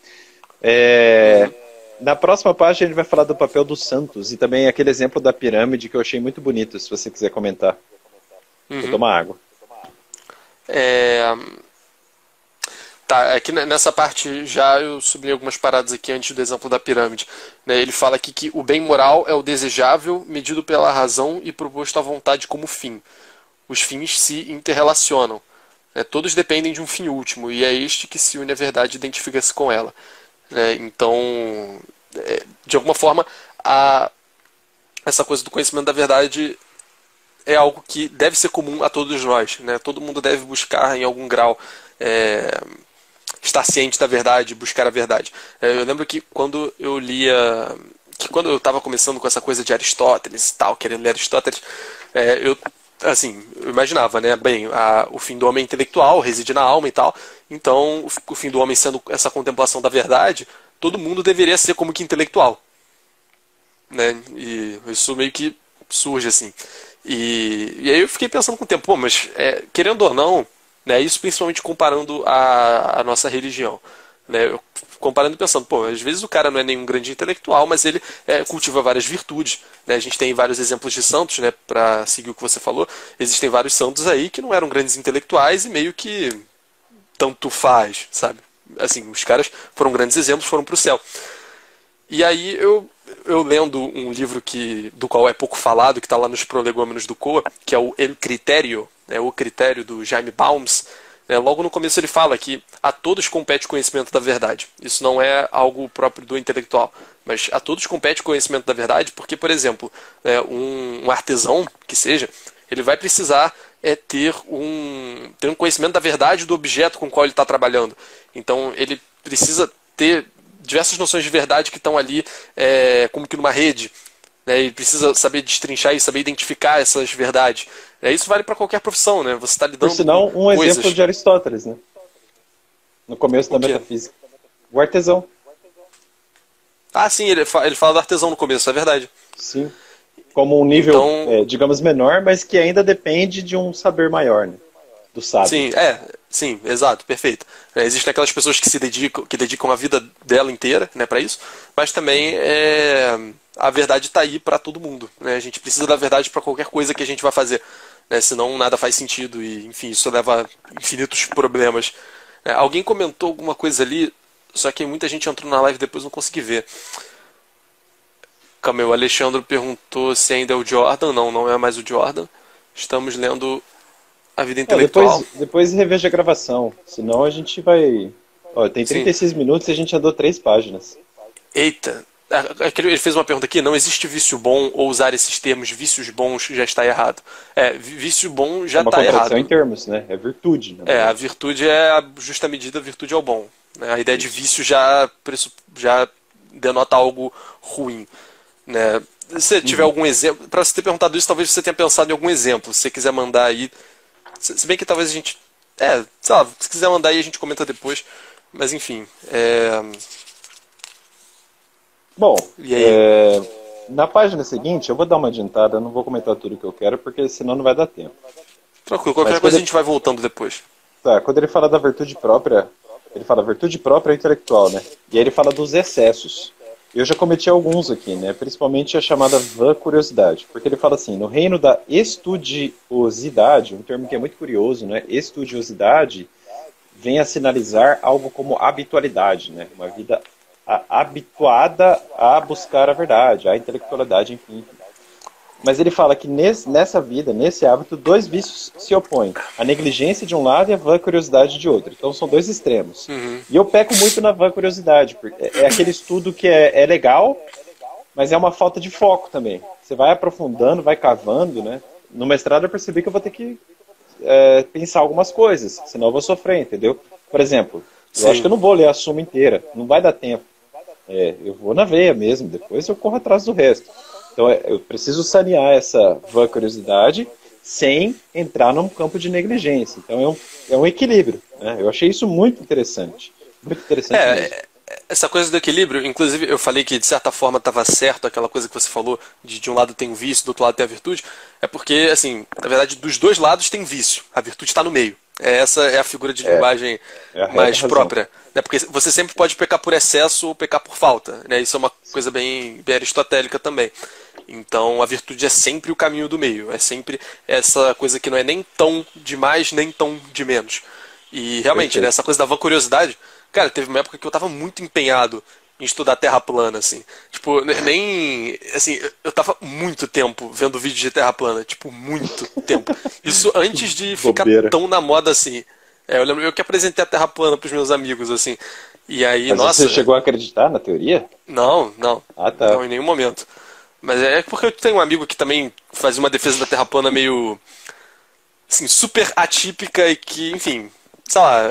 Na próxima página a gente vai falar do papel dos santos e também aquele exemplo da pirâmide que eu achei muito bonito, se você quiser comentar. Vou tomar água. Tá, aqui nessa parte já eu sublinhei algumas paradas aqui antes do exemplo da pirâmide. Ele fala aqui que o bem moral é o desejável, medido pela razão e proposto à vontade como fim. Os fins se interrelacionam. Todos dependem de um fim último, e é este que se une à verdade e identifica-se com ela. Então, de alguma forma, essa coisa do conhecimento da verdade é algo que deve ser comum a todos nós. Todo mundo deve buscar, em algum grau, estar ciente da verdade, buscar a verdade. Eu lembro que quando eu quando eu estava começando com essa coisa de Aristóteles e tal, querendo ler Aristóteles, eu imaginava, o fim do homem é intelectual, reside na alma e tal, então o fim do homem sendo essa contemplação da verdade, todo mundo deveria ser como que intelectual. E isso meio que surge assim. E aí eu fiquei pensando com o tempo, mas querendo ou não, isso principalmente comparando a nossa religião. Eu comparando e pensando, às vezes o cara não é nenhum grande intelectual, mas ele cultiva várias virtudes. A gente tem vários exemplos de santos, para seguir o que você falou. Existem vários santos aí que não eram grandes intelectuais e meio que tanto faz, sabe? Assim, os caras foram grandes exemplos, foram para o céu. E aí eu lendo um livro do qual é pouco falado, que está lá nos prolegômenos do Coa, que é o El Critério, o critério do Jaime Balmes, logo no começo ele fala que a todos compete o conhecimento da verdade. Isso não é algo próprio do intelectual, mas a todos compete o conhecimento da verdade porque, por exemplo, um artesão, que seja, ele vai precisar é ter um conhecimento da verdade do objeto com o qual ele está trabalhando. Então ele precisa ter diversas noções de verdade que estão ali como que numa rede. Né? Ele precisa saber destrinchar e saber identificar essas verdades. Isso vale para qualquer profissão, né? Você está lidando Por sinal, com coisas. Exemplo de Aristóteles, né? No começo da metafísica. O artesão. Ah, sim, ele fala do artesão no começo, é verdade. Sim. Como um nível, digamos, menor, mas que ainda depende de um saber maior, né? Do sábio. Sim, exato, perfeito. Existem aquelas pessoas que dedicam a vida dela inteira, né, para isso, mas também a verdade está aí para todo mundo. Né? A gente precisa da verdade para qualquer coisa que a gente vai fazer, né? Senão nada faz sentido e, enfim, isso leva a infinitos problemas. Alguém comentou alguma coisa ali, só que muita gente entrou na live e depois não consegui ver. Calma aí, o Alexandre perguntou se ainda é o Jordan. Não é mais o Jordan. Estamos lendo A Vida Intelectual. Depois reveja a gravação, senão a gente vai... Ó, tem 36 minutos e a gente andou 3 páginas. Eita, ele fez uma pergunta aqui, não existe vício bom ou usar esses termos vícios bons já está errado. Vício bom já está errado. É uma contradição em termos, né? É virtude. Né? A virtude é a justa medida, a virtude é o bom. A ideia de vício já denota algo ruim. Né? Se você tiver algum exemplo, para você ter perguntado isso, talvez você tenha pensado em algum exemplo. Se você quiser mandar aí, se bem que talvez a gente, sei lá, se quiser mandar aí a gente comenta depois. Mas enfim. Bom, na página seguinte, eu vou dar uma adiantada, eu não vou comentar tudo que eu quero, porque senão não vai dar tempo. Tranquilo, qualquer coisa a gente vai voltando depois. Tá, quando ele fala da virtude própria, ele fala virtude própria intelectual, né? E aí ele fala dos excessos. Eu já cometi alguns aqui, né? Principalmente a chamada vã curiosidade. Porque ele fala assim, no reino da estudiosidade, um termo que é muito curioso, né? Estudiosidade vem a sinalizar algo como habitualidade, né? Uma vida habituada a buscar a verdade, a intelectualidade, enfim. Mas ele fala que nessa vida, nesse hábito, 2 vícios se opõem. A negligência de um lado e a vã curiosidade de outro. Então são 2 extremos. Uhum. E eu peco muito na vã curiosidade, porque é aquele estudo que é legal, mas é uma falta de foco também. Você vai aprofundando, vai cavando, né? No mestrado eu percebi que eu vou ter que pensar algumas coisas, senão eu vou sofrer, entendeu? Por exemplo, eu acho que eu não vou ler a Suma inteira, não vai dar tempo. Eu vou na veia mesmo, depois eu corro atrás do resto. Então eu preciso sanear essa vã curiosidade sem entrar num campo de negligência. Então é um equilíbrio. Né? Eu achei isso muito interessante. Muito interessante mesmo. Essa coisa do equilíbrio, inclusive eu falei que de certa forma estava certo aquela coisa que você falou, de um lado tem o vício, do outro lado tem a virtude, é porque, assim, na verdade dos dois lados tem vício, a virtude está no meio. Essa é a figura de linguagem mais própria. Né? Porque você sempre pode pecar por excesso ou pecar por falta. Né? Isso é uma coisa bem aristotélica também. Então a virtude é sempre o caminho do meio, é sempre essa coisa que não é nem tão de mais, nem tão de menos. E realmente, né, essa coisa da vã curiosidade, cara, teve uma época que eu tava muito empenhado em estudar terra plana, assim. Tipo, nem... Assim, eu tava muito tempo vendo vídeo de terra plana. Tipo, muito tempo. Isso antes de ficar tão na moda, assim. Eu lembro, eu que apresentei a terra plana pros meus amigos, assim. E aí, Mas nossa... você chegou a acreditar na teoria? Não. Ah, tá. Não, em nenhum momento. Mas é porque eu tenho um amigo que também fazia uma defesa da terra plana meio... assim, super atípica e que, enfim... Sei lá,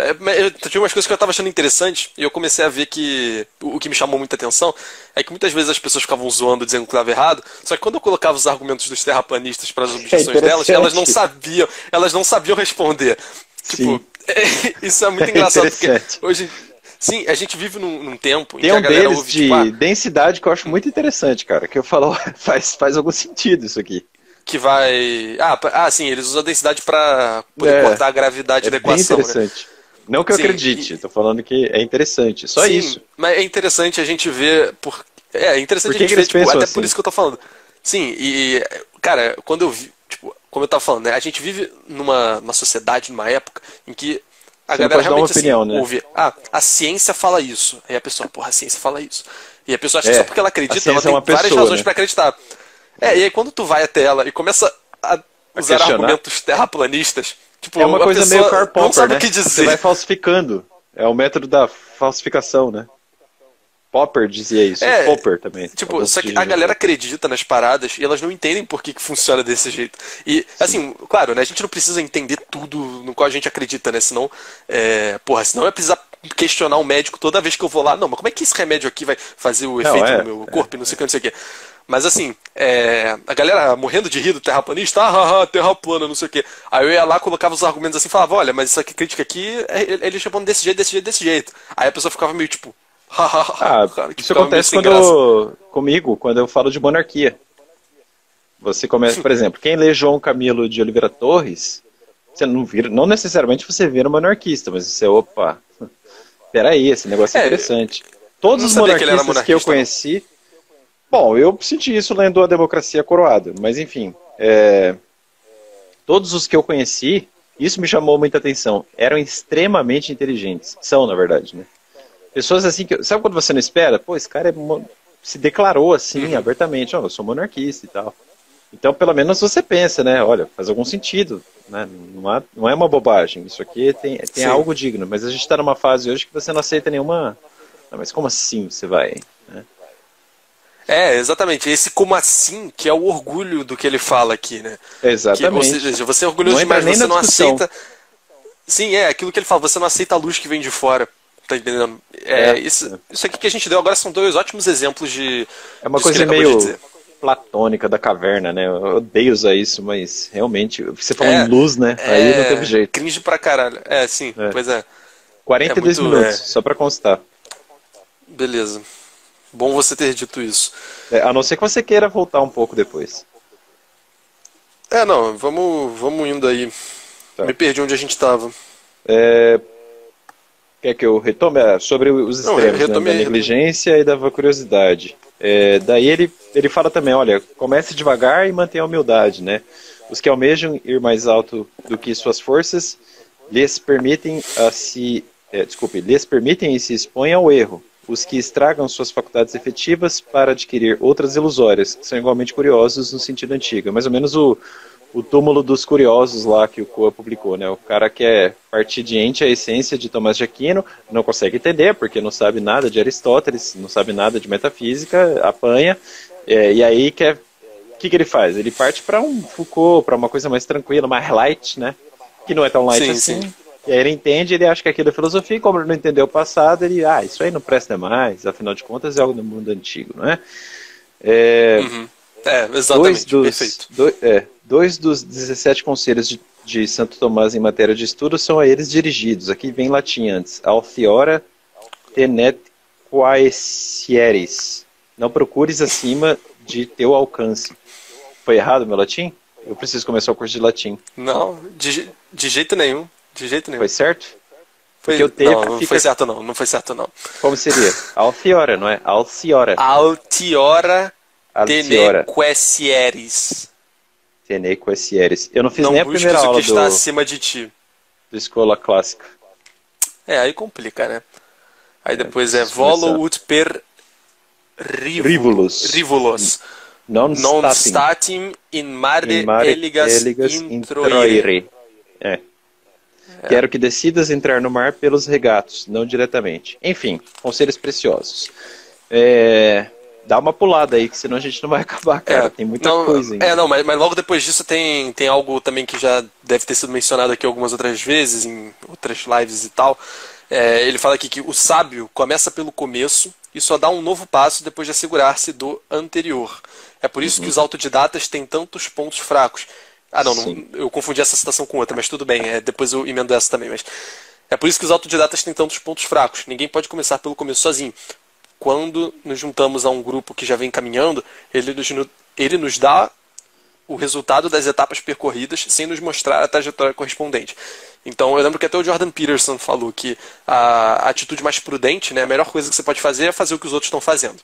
tinha umas coisas que eu tava achando interessante e eu comecei a ver que o que me chamou muita atenção é que muitas vezes as pessoas ficavam zoando, dizendo que estava errado, só que quando eu colocava os argumentos dos terraplanistas para as objeções delas, elas não sabiam responder. Tipo, isso é muito engraçado, porque hoje, sim, a gente vive num tempo em que a galera ouve... Tem um deles de densidade que eu acho muito interessante, cara, que eu falo, faz algum sentido isso aqui. Que vai... sim, eles usam a densidade para poder cortar a gravidade da equação. É bem interessante. Né? Não que eu acredite, tô falando que é interessante, só isso. Mas é interessante a gente ver... É interessante a gente ver, até assim? Por isso que eu tô falando. Sim, cara, quando eu vi... Tipo, como eu tava falando, né, a gente vive numa sociedade, numa época em que a galera realmente opinião, né? Ouve... a ciência fala isso. Aí a pessoa, a ciência fala isso. E a pessoa acha que só porque ela acredita, ela tem várias razões para acreditar. E aí quando tu vai até ela e começa a usar argumentos terraplanistas, tipo, é uma coisa meio Karl Popper, não sabe né? o que dizer. Você vai falsificando. É o método da falsificação, né? Popper dizia isso, Popper também. Tipo, só que a galera acredita nas paradas e elas não entendem por que funciona desse jeito. E, assim, claro, né, a gente não precisa entender tudo no qual a gente acredita, né? Senão, senão eu ia precisar questionar um médico toda vez que eu vou lá. Não, mas como é que esse remédio aqui vai fazer o efeito no meu corpo e não sei o que, não sei o que. Mas assim, a galera morrendo de rir do terraplanista, terra plana, não sei o que. Aí eu ia lá, colocava os argumentos assim e falava, olha, mas essa crítica aqui, eles chamam desse jeito, desse jeito, desse jeito. Aí a pessoa ficava meio tipo, isso acontece comigo, quando eu falo de monarquia. Você começa, por exemplo, quem lê João Camilo de Oliveira Torres, você não necessariamente você vira monarquista, mas você, peraí, esse negócio é interessante. Todos os monarquistas que eu conheci... Bom, eu senti isso lendo A Democracia Coroada, mas enfim, todos os que eu conheci, isso me chamou muita atenção, eram extremamente inteligentes, são na verdade, né? Pessoas assim, sabe quando você não espera? Pô, esse cara se declarou assim, abertamente, eu sou monarquista e tal. Então, pelo menos você pensa, né, olha, faz algum sentido, né? Não é uma bobagem, isso aqui tem algo digno, mas a gente está numa fase hoje que você não aceita nenhuma... Não, mas como assim você vai... Né? Exatamente. Esse como assim, que é o orgulho do que ele fala aqui, né? Exatamente. Ou seja, você é orgulhoso demais, você não aceita... Sim, aquilo que ele fala, você não aceita a luz que vem de fora. Tá entendendo? Isso aqui que a gente deu agora são dois ótimos exemplos de... É uma coisa meio platônica da caverna, né? Eu odeio usar isso, mas realmente, você falou em luz, né? Aí não teve jeito. Cringe pra caralho. Sim, pois é. 42 minutos, só pra constar. Beleza. Bom você ter dito isso. A não ser que você queira voltar um pouco depois. Não, vamos indo aí. Tá. Me perdi onde a gente estava. Quer que eu retome? Sobre os extremos, né? Da negligência e da curiosidade. Daí ele fala também, olha, comece devagar e mantenha a humildade, né? Os que almejam ir mais alto do que suas forças, lhes permitem e se expõem ao erro. Os que estragam suas faculdades efetivas para adquirir outras ilusórias são igualmente curiosos no sentido antigo. É mais ou menos o túmulo dos curiosos lá que o Coa publicou, né? O cara quer partir de ente a essência de Tomás de Aquino, não consegue entender porque não sabe nada de Aristóteles, não sabe nada de metafísica, apanha, e aí o que ele faz? Ele parte para um Foucault, para uma coisa mais tranquila, mais light, né? Que não é tão light assim. Sim. E aí ele entende, ele acha que aquilo é filosofia, e como ele não entendeu o passado, ele, isso aí não presta mais, afinal de contas é algo do mundo antigo, não é? Exatamente, perfeito. Dois dos 17 conselhos de Santo Tomás em matéria de estudo são a eles dirigidos. Aqui vem em latim antes. Altiora tenet quaesieris. Não procures acima de teu alcance. Foi errado meu latim? Eu preciso começar o curso de latim. Não, de jeito nenhum. De jeito nenhum. Foi certo? Não foi certo não. Não foi certo não. Como seria? Altiora, não é? Altiora. Altiora tenequesieris. Tenequesieris. Eu não fiz nem a primeira aula do... que está acima de ti. Da escola clássica. Aí complica, né? Aí depois volo ut per rivulos. Non statim in mare eligas introire. Quero que decidas entrar no mar pelos regatos, não diretamente. Enfim, conselhos preciosos. Dá uma pulada aí, que senão a gente não vai acabar, cara. Tem muita coisa ainda. Mas logo depois disso tem algo também que já deve ter sido mencionado aqui algumas outras vezes, em outras lives e tal. Ele fala aqui que o sábio começa pelo começo e só dá um novo passo depois de assegurar-se do anterior. É por isso que os autodidatas têm tantos pontos fracos. Eu confundi essa citação com outra, mas tudo bem, depois eu emendo essa também. Mas é por isso que os autodidatas têm tantos pontos fracos. Ninguém pode começar pelo começo sozinho. Quando nos juntamos a um grupo que já vem caminhando, ele nos dá o resultado das etapas percorridas sem nos mostrar a trajetória correspondente. Então eu lembro que até o Jordan Peterson falou que a atitude mais prudente, né, a melhor coisa que você pode fazer é fazer o que os outros estão fazendo.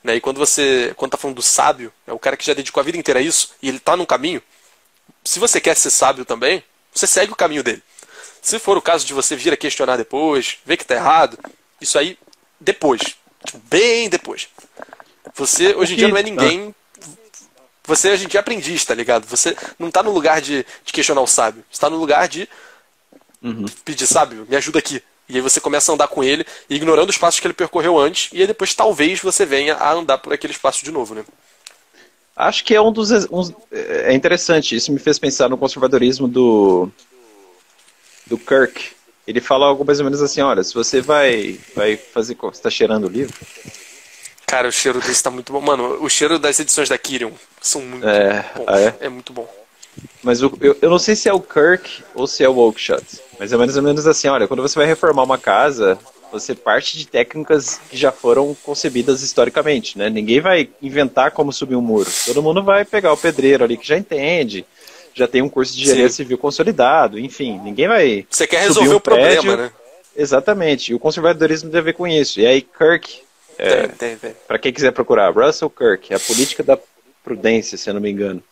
Né? E quando está falando do sábio, é o cara que já dedicou a vida inteira a isso, e ele está num caminho, se você quer ser sábio também, você segue o caminho dele. Se for o caso de você vir a questionar depois, ver que está errado, isso aí depois. Bem depois. Você hoje em dia não é ninguém. Você hoje em dia é aprendiz, tá ligado? Você não está no lugar de questionar o sábio. Você está no lugar de pedir, sábio, me ajuda aqui. E aí você começa a andar com ele, ignorando os passos que ele percorreu antes, e aí depois talvez você venha a andar por aqueles passos de novo, né? Acho que é é interessante, isso me fez pensar no conservadorismo do Kirk. Ele fala algo mais ou menos assim, olha, se você vai fazer... Você está cheirando o livro? Cara, o cheiro desse tá muito bom. Mano, o cheiro das edições da Kirion são muito bons. É muito bom. Mas eu não sei se é o Kirk ou se é o Oakeshott. Mas é mais ou menos assim, olha, quando você vai reformar uma casa, você parte de técnicas que já foram concebidas historicamente, né? Ninguém vai inventar como subir um muro. Todo mundo vai pegar o pedreiro ali que já entende, já tem um curso de engenharia civil consolidado, enfim, ninguém vai Você quer resolver o problema, né? Exatamente, e o conservadorismo tem a ver com isso. E aí Kirk, tem. para quem quiser procurar, Russell Kirk, a política da prudência, se eu não me engano.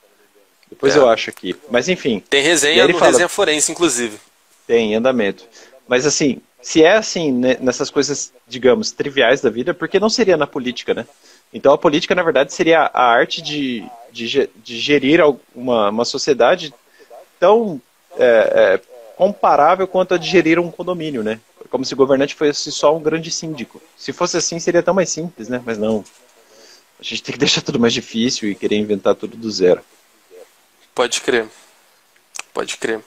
Depois eu acho aqui. Mas enfim. Tem resenha no Resenha Forense, inclusive. Tem, em andamento. Mas assim, se é assim, né, nessas coisas, digamos, triviais da vida, por que não seria na política, né? Então a política, na verdade, seria a arte de gerir uma sociedade tão comparável quanto a de gerir um condomínio, né? Como se o governante fosse só um grande síndico. Se fosse assim, seria tão mais simples, né? Mas não. A gente tem que deixar tudo mais difícil e querer inventar tudo do zero. Pode crer. Pode crer.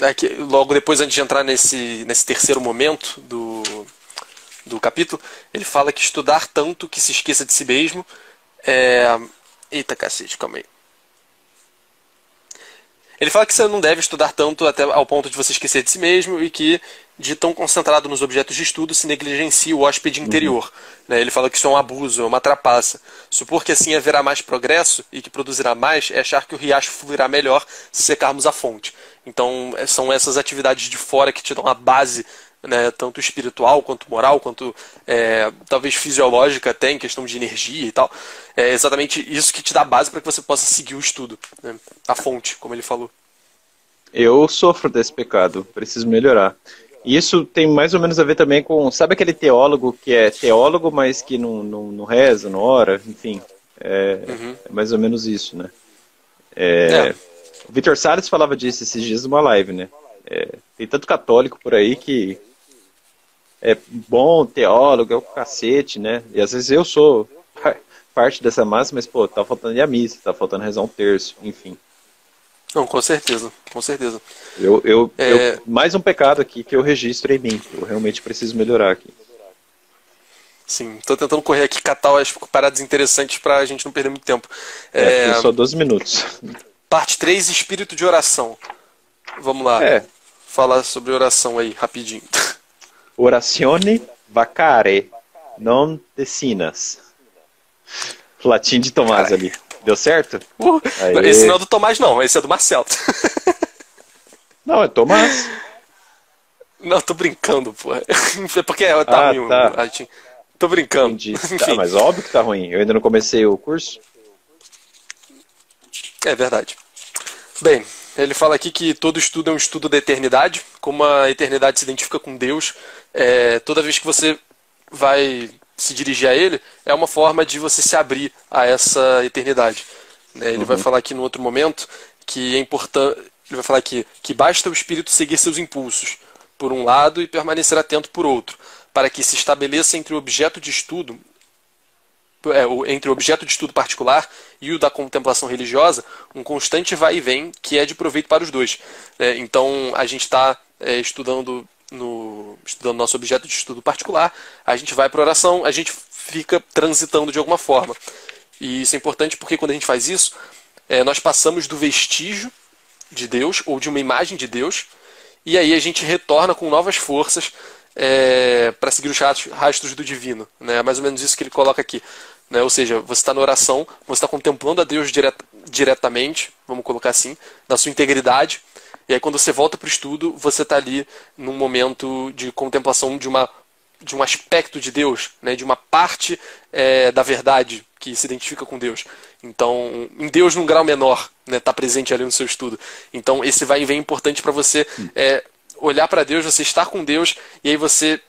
Aqui, logo depois, antes de entrar nesse terceiro momento do capítulo, ele fala que estudar tanto que se esqueça de si mesmo Eita cacete, calma aí. Ele fala que você não deve estudar tanto até ao ponto de você esquecer de si mesmo e que, de tão concentrado nos objetos de estudo, se negligencia o hóspede interior. Né? Ele fala que isso é um abuso, é uma trapaça. Supor que assim haverá mais progresso e que produzirá mais é achar que o riacho fluirá melhor se secarmos a fonte. Então, são essas atividades de fora que te dão a base, né, tanto espiritual, quanto moral, quanto talvez fisiológica até, em questão de energia e tal. É exatamente isso que te dá a base para que você possa seguir o estudo, né? A fonte, como ele falou. Eu sofro desse pecado, preciso melhorar. E isso tem mais ou menos a ver também com... Sabe aquele teólogo que é teólogo, mas que não reza, não ora? Enfim, é mais ou menos isso, né? O Vitor Salles falava disso esses dias numa live, né? Tem tanto católico por aí que é bom, teólogo, é o cacete, né? E às vezes eu sou parte dessa massa, mas, pô, tá faltando ir à missa, tá faltando rezar um terço, enfim. Não, com certeza, com certeza. Mais um pecado aqui que eu registro em mim. Eu realmente preciso melhorar aqui. Sim, tô tentando correr aqui, catar as paradas interessantes pra gente não perder muito tempo. Só 12 minutos. Parte 3, espírito de oração. Vamos lá. Falar sobre oração aí, rapidinho. Orazione vacare, non desinas. Latim de Tomás ali. Deu certo? Esse não é do Tomás, não. Esse é do Marcelo. Não, é Tomás. Não, tô brincando, pô. Porque tá ruim. Tá. Tô brincando. Entendi. Tá, mas óbvio que tá ruim. Eu ainda não comecei o curso. É verdade. Bem, ele fala aqui que todo estudo é um estudo da eternidade. Como a eternidade se identifica com Deus, toda vez que você vai se dirigir a ele, é uma forma de você se abrir a essa eternidade. Ele vai falar aqui no outro momento que é importante. Ele vai falar aqui que basta o espírito seguir seus impulsos, por um lado, e permanecer atento por outro, para que se estabeleça entre o objeto de estudo, entre o objeto de estudo particular e o da contemplação religiosa, um constante vai e vem que é de proveito para os dois. Então, a gente está estudando nosso objeto de estudo particular, a gente vai para a oração, a gente fica transitando de alguma forma. E isso é importante porque quando a gente faz isso, nós passamos do vestígio de Deus, ou de uma imagem de Deus, e aí a gente retorna com novas forças para seguir os rastros do divino. É mais ou menos isso que ele coloca aqui. Ou seja, você está na oração, você está contemplando a Deus diretamente, vamos colocar assim, na sua integridade, e aí quando você volta para o estudo, você está ali num momento de contemplação de um aspecto de Deus, de uma parte da verdade que se identifica com Deus. Então, em Deus num grau menor, está presente ali no seu estudo. Então, esse vai e vem é importante para você olhar para Deus, você estar com Deus, e aí você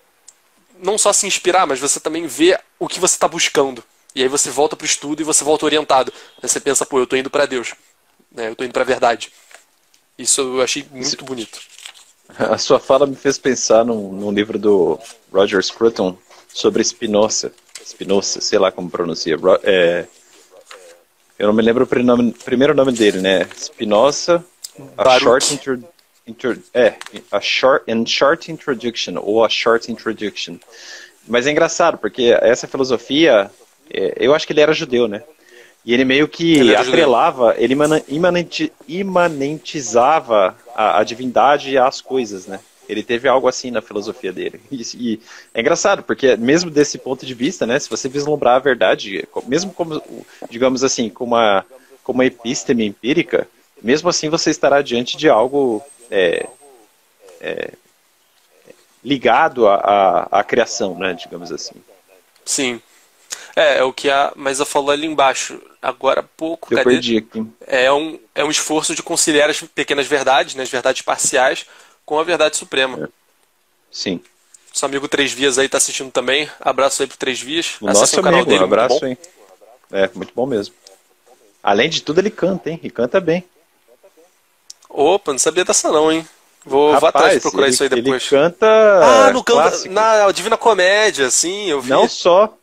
não só se inspirar, mas você também vê o que você está buscando. E aí você volta para o estudo e você volta orientado. Aí você pensa, pô, eu estou indo para Deus, eu estou indo para a verdade. Isso eu achei muito bonito. A sua fala me fez pensar num livro do Roger Scruton sobre Spinoza. Spinoza, sei lá como pronuncia. Eu não me lembro o primeiro nome dele, né? Spinoza, short introduction, ou a short introduction. Mas é engraçado, porque essa filosofia, eu acho que ele era judeu, né? E ele meio que atrelava, ele imanentizava a divindade às coisas, né? Ele teve algo assim na filosofia dele. E é engraçado, porque mesmo desse ponto de vista, né? Se você vislumbrar a verdade, mesmo como, digamos assim, com uma episteme empírica, mesmo assim você estará diante de algo ligado à criação, né? Digamos assim. Sim. É o que a Maisa falou ali embaixo. Agora há pouco, Eu perdi aqui. É um esforço de conciliar as pequenas verdades, né, as verdades parciais, com a verdade suprema. Sim. Seu amigo Três Vias aí tá assistindo também. Abraço aí pro Três Vias. O nosso amigo, um abraço aí. Muito bom mesmo. Além de tudo, ele canta, hein? E canta bem. Opa, não sabia dessa não, hein? Vou atrás de procurar isso aí depois. Ele canta na Divina Comédia, sim, eu vi. Não só.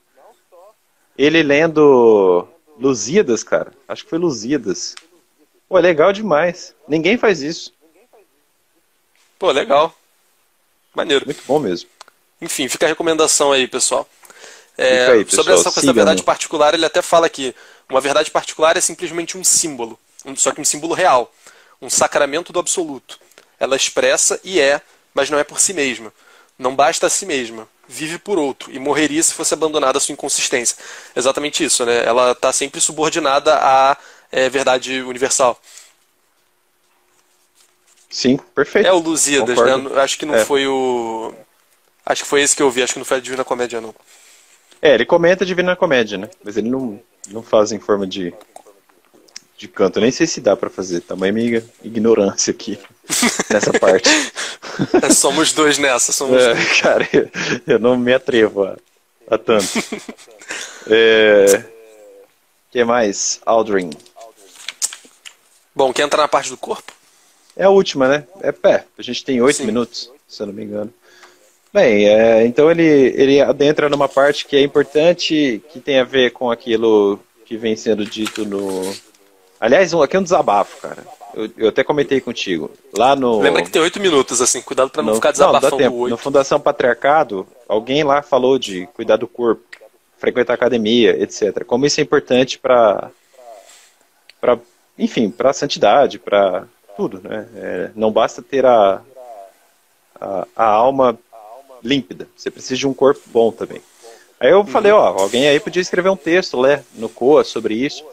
Ele lendo Lusíadas, cara. Acho que foi Lusíadas. Pô, é legal demais. Ninguém faz isso. Pô, legal. Maneiro. Muito bom mesmo. Enfim, fica a recomendação aí, pessoal. Fica aí, pessoal. Sobre essa coisa da verdade particular, ele até fala que uma verdade particular é simplesmente um símbolo. Só que um símbolo real. Um sacramento do absoluto. Ela expressa e mas não é por si mesma. Não basta a si mesma. Vive por outro e morreria se fosse abandonada a sua inconsistência. Exatamente isso, né? Ela está sempre subordinada à verdade universal. Sim, perfeito. É o Lusíadas, né? Acho que não foi o... Acho que foi esse que eu vi, acho que não foi a Divina Comédia, não. Ele comenta a Divina Comédia, né? Mas ele não faz em forma de canto. Eu nem sei se dá pra fazer. Tamanha minha ignorância aqui nessa parte. Somos dois nessa. Dois. Cara, eu não me atrevo a tanto. Que mais? Aldrin. Bom, quer entrar na parte do corpo? É a última, né? A gente tem 8 minutos, se eu não me engano. Bem, então ele adentra numa parte que é importante, que tem a ver com aquilo que vem sendo dito no... Aliás, aqui é um desabafo, cara. Eu até comentei contigo. Lá no... Lembra que tem 8 minutos, assim, cuidado pra não ficar desabafando dá tempo. 8. No Fundação Patriarcado, alguém lá falou de cuidar do corpo, frequentar academia, etc. Como isso é importante enfim, pra santidade, pra tudo, né? Não basta ter a alma límpida, você precisa de um corpo bom também. Aí eu falei, alguém aí podia escrever um texto, no COA sobre isso,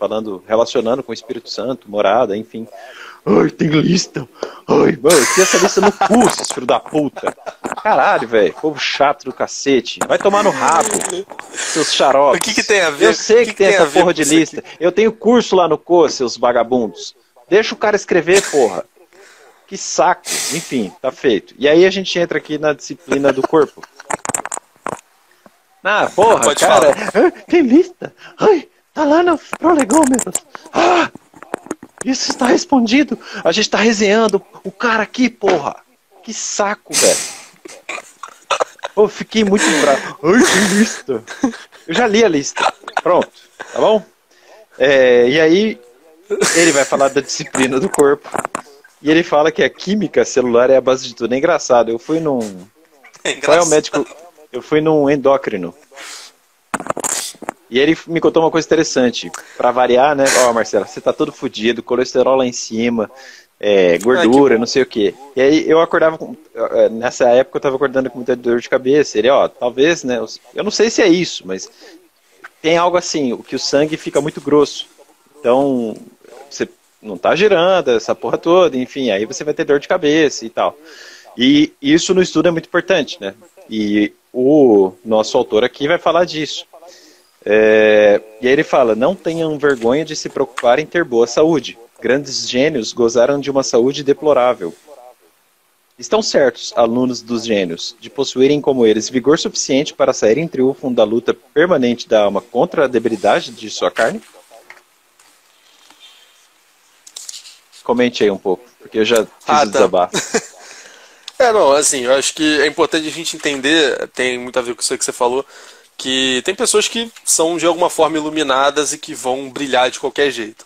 relacionando com o Espírito Santo, morada, enfim. Ai, tem lista. Ai, mano, tem essa lista no cu, esses filhos da puta. Caralho, velho, povo chato do cacete. Vai tomar no rabo, seus xaropes. O que tem a ver? Eu sei que tem essa porra de lista. Eu tenho curso lá no COA, seus vagabundos. Deixa o cara escrever, porra. Que saco. Enfim, tá feito. E aí a gente entra aqui na disciplina do corpo. Porra, pode cara. Tem lista. Ai, tá lá no prolegômeros. Isso está respondido. A gente tá resenhando o cara aqui, porra. Que saco, velho. Eu fiquei muito bravo. Ai, tem lista. Eu já li a lista. Pronto, tá bom? E aí, ele vai falar da disciplina do corpo. E ele fala que a química celular é a base de tudo. É engraçado. Eu fui num... Qual é o médico? Eu fui num endócrino. E ele me contou uma coisa interessante. Pra variar, né? Marcelo, você tá todo fodido, colesterol lá em cima, gordura, não sei o quê. E aí eu acordava nessa época eu tava acordando com muita dor de cabeça. Ele, talvez, né? Eu não sei se é isso, mas tem algo assim, que o sangue fica muito grosso. Então, você não tá girando essa porra toda, enfim, aí você vai ter dor de cabeça e tal. E isso no estudo é muito importante, né? E o nosso autor aqui vai falar disso. E aí ele fala, não tenham vergonha de se preocupar em ter boa saúde. Grandes gênios gozaram de uma saúde deplorável. Estão certos, alunos dos gênios, de possuírem como eles vigor suficiente para sair em triunfo da luta permanente da alma contra a debilidade de sua carne? Comente aí um pouco, porque eu já fiz o Tá. desabafo. Não, assim, eu acho que é importante a gente entender, tem muito a ver com isso aí que você falou, que tem pessoas que são de alguma forma iluminadas e que vão brilhar de qualquer jeito.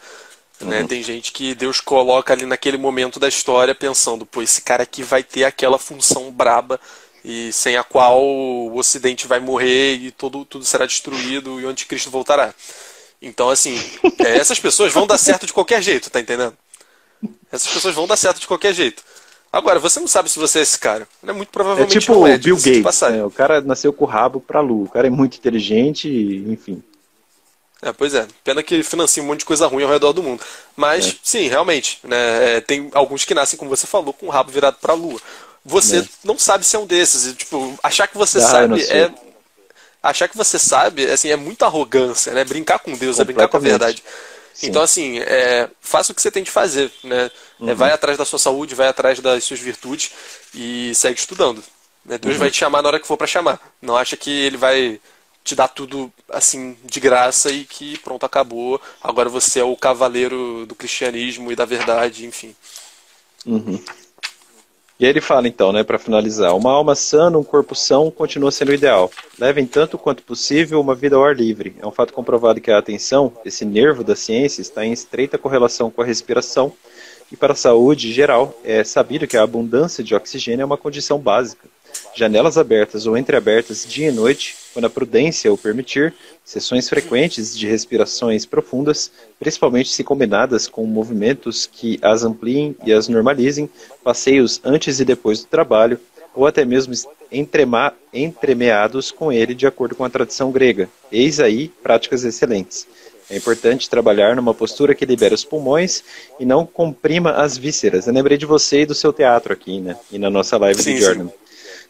Né? Tem gente que Deus coloca ali naquele momento da história pensando, pô, esse cara aqui vai ter aquela função braba e sem a qual o Ocidente vai morrer e tudo será destruído e o anticristo voltará. Então, assim, essas pessoas vão dar certo de qualquer jeito, tá entendendo? Essas pessoas vão dar certo de qualquer jeito. Agora, você não sabe se você é esse cara. Né? Muito É provavelmente tipo não é, o Bill diga-se de Gates, passagem. né? O cara nasceu com o rabo pra lua. O cara é muito inteligente, enfim. Pois é. Pena que financia um monte de coisa ruim ao redor do mundo. É, Mas, sim, realmente. Né, tem alguns que nascem, como você falou, com o rabo virado pra lua. Você né? não sabe se é um desses. E, tipo, achar que você Ah, eu não sabe sou. Achar que você sabe, assim, é muita arrogância, né? Brincar com Deus, é brincar com a Completamente. verdade. Então, Sim. assim, faça o que você tem de fazer, né? Vai Uhum, atrás da sua saúde, vai atrás das suas virtudes e segue estudando. Né? Deus vai uhum. te chamar na hora que for pra chamar. Não acha que ele vai te dar tudo assim de graça e que pronto, acabou. Agora você é o cavaleiro do cristianismo e da verdade, enfim. Uhum. E aí ele fala então, né, para finalizar, uma alma sã, um corpo são, continua sendo o ideal. Levem tanto quanto possível uma vida ao ar livre. É um fato comprovado que a atenção, esse nervo da ciência, está em estreita correlação com a respiração e para a saúde geral é sabido que a abundância de oxigênio é uma condição básica. Janelas abertas ou entreabertas dia e noite, quando a prudência o permitir, sessões frequentes de respirações profundas, principalmente se combinadas com movimentos que as ampliem e as normalizem, passeios antes e depois do trabalho, ou até mesmo entremeados com ele de acordo com a tradição grega. Eis aí práticas excelentes. É importante trabalhar numa postura que libere os pulmões e não comprima as vísceras. Eu lembrei de você e do seu teatro aqui, né? E na nossa live do Sim, sim, Jordan.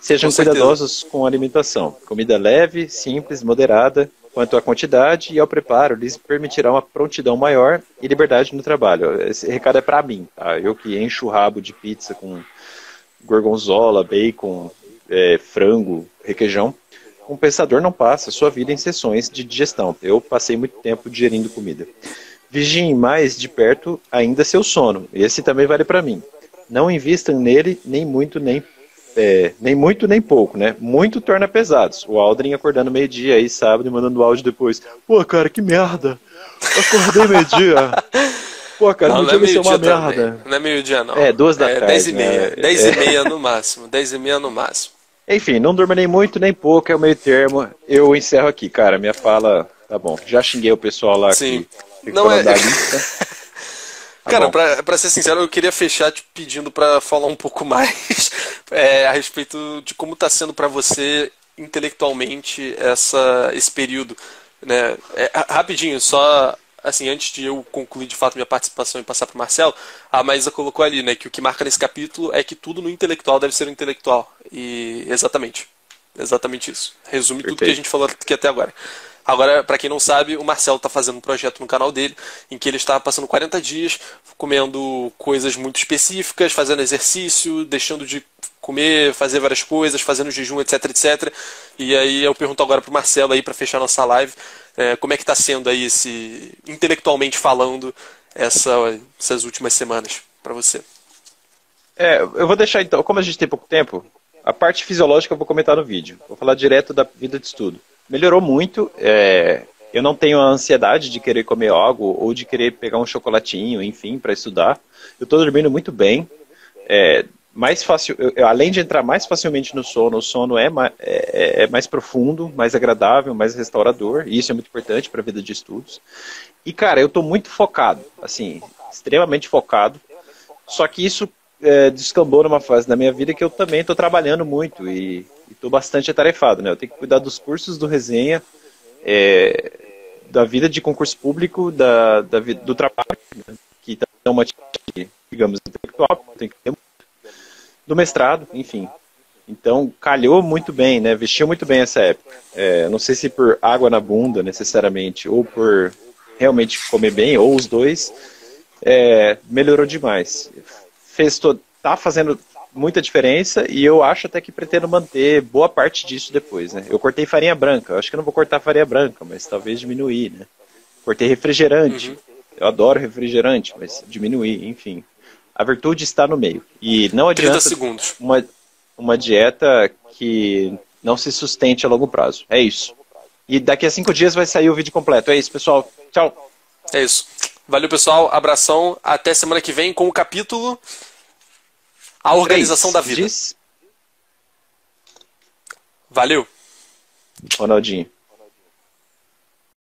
Sejam com certeza. cuidadosos com a alimentação. Comida leve, simples, moderada, quanto à quantidade e ao preparo, lhes permitirá uma prontidão maior e liberdade no trabalho. Esse recado é para mim, tá? Eu que encho o rabo de pizza com gorgonzola, bacon, frango, requeijão. Um pensador não passa sua vida em sessões de digestão. Eu passei muito tempo digerindo comida. Vigiem mais de perto ainda seu sono. Esse também vale para mim. Não invistam nele nem muito nem pouco, né? Muito torna pesados. O Aldrin acordando meio-dia aí sábado e mandando áudio depois. Pô, cara, que merda. Acordei meio-dia. Pô, cara, Não, meu não é dia vai ser uma meio-dia também. merda. Não é meio-dia, não. É, 2 da É 10 e tarde, né? meia. 10 e meia no máximo. 10 e meia no máximo. Enfim, não durma nem muito nem pouco, é o meio termo. Eu encerro aqui, cara. Minha fala, tá bom. Já xinguei o pessoal lá Sim. que fica Não é. falando da lista. Tá Cara, bom. pra ser sincero, eu queria fechar te pedindo pra falar um pouco mais a respeito de como tá sendo pra você intelectualmente esse período, né? Rapidinho, só assim, antes de eu concluir de fato minha participação e passar pro Marcelo, a Maísa colocou ali, né, que o que marca nesse capítulo é que tudo no intelectual deve ser o intelectual. E exatamente isso. Resume tudo que a Perfeito. gente falou aqui até agora. Agora, para quem não sabe, o Marcelo está fazendo um projeto no canal dele em que ele está passando 40 dias comendo coisas muito específicas, fazendo exercício, deixando de comer, fazer várias coisas, fazendo jejum, etc, etc. E aí eu pergunto agora pro Marcelo aí para fechar nossa live, como é que está sendo aí intelectualmente falando, essas últimas semanas para você? Eu vou deixar então, como a gente tem pouco tempo, a parte fisiológica eu vou comentar no vídeo. Vou falar direto da vida de estudo. Melhorou muito, eu não tenho a ansiedade de querer comer algo ou de querer pegar um chocolatinho, enfim, para estudar. Eu estou dormindo muito bem. Mais fácil, além de entrar mais facilmente no sono, o sono é mais profundo, mais agradável, mais restaurador, e isso é muito importante para a vida de estudos. E, cara, eu estou muito focado, assim, extremamente focado, só que isso descambou numa fase da minha vida que eu também estou trabalhando muito e estou bastante atarefado, né? Eu tenho que cuidar dos cursos do Resenha, da vida de concurso público, do trabalho, né? Que é uma atividade, digamos, intelectual, tem que ter do mestrado, enfim. Então, calhou muito bem, né? Vestiu muito bem essa época. Não sei se por água na bunda, necessariamente, ou por realmente comer bem, ou os dois, melhorou demais. Tá fazendo muita diferença e eu acho até que pretendo manter boa parte disso depois, né? Eu cortei farinha branca, eu acho que eu não vou cortar farinha branca, mas talvez diminuir, né? Cortei refrigerante, eu adoro refrigerante, mas diminuir, enfim. A virtude está no meio. E não 30 adianta segundos. uma dieta que não se sustente a longo prazo. É isso. E daqui a 5 dias vai sair o vídeo completo. É isso, pessoal. Tchau. É isso. Valeu, pessoal. Abração. Até semana que vem com o capítulo A Organização da Vida. Diz, Valeu. Ronaldinho.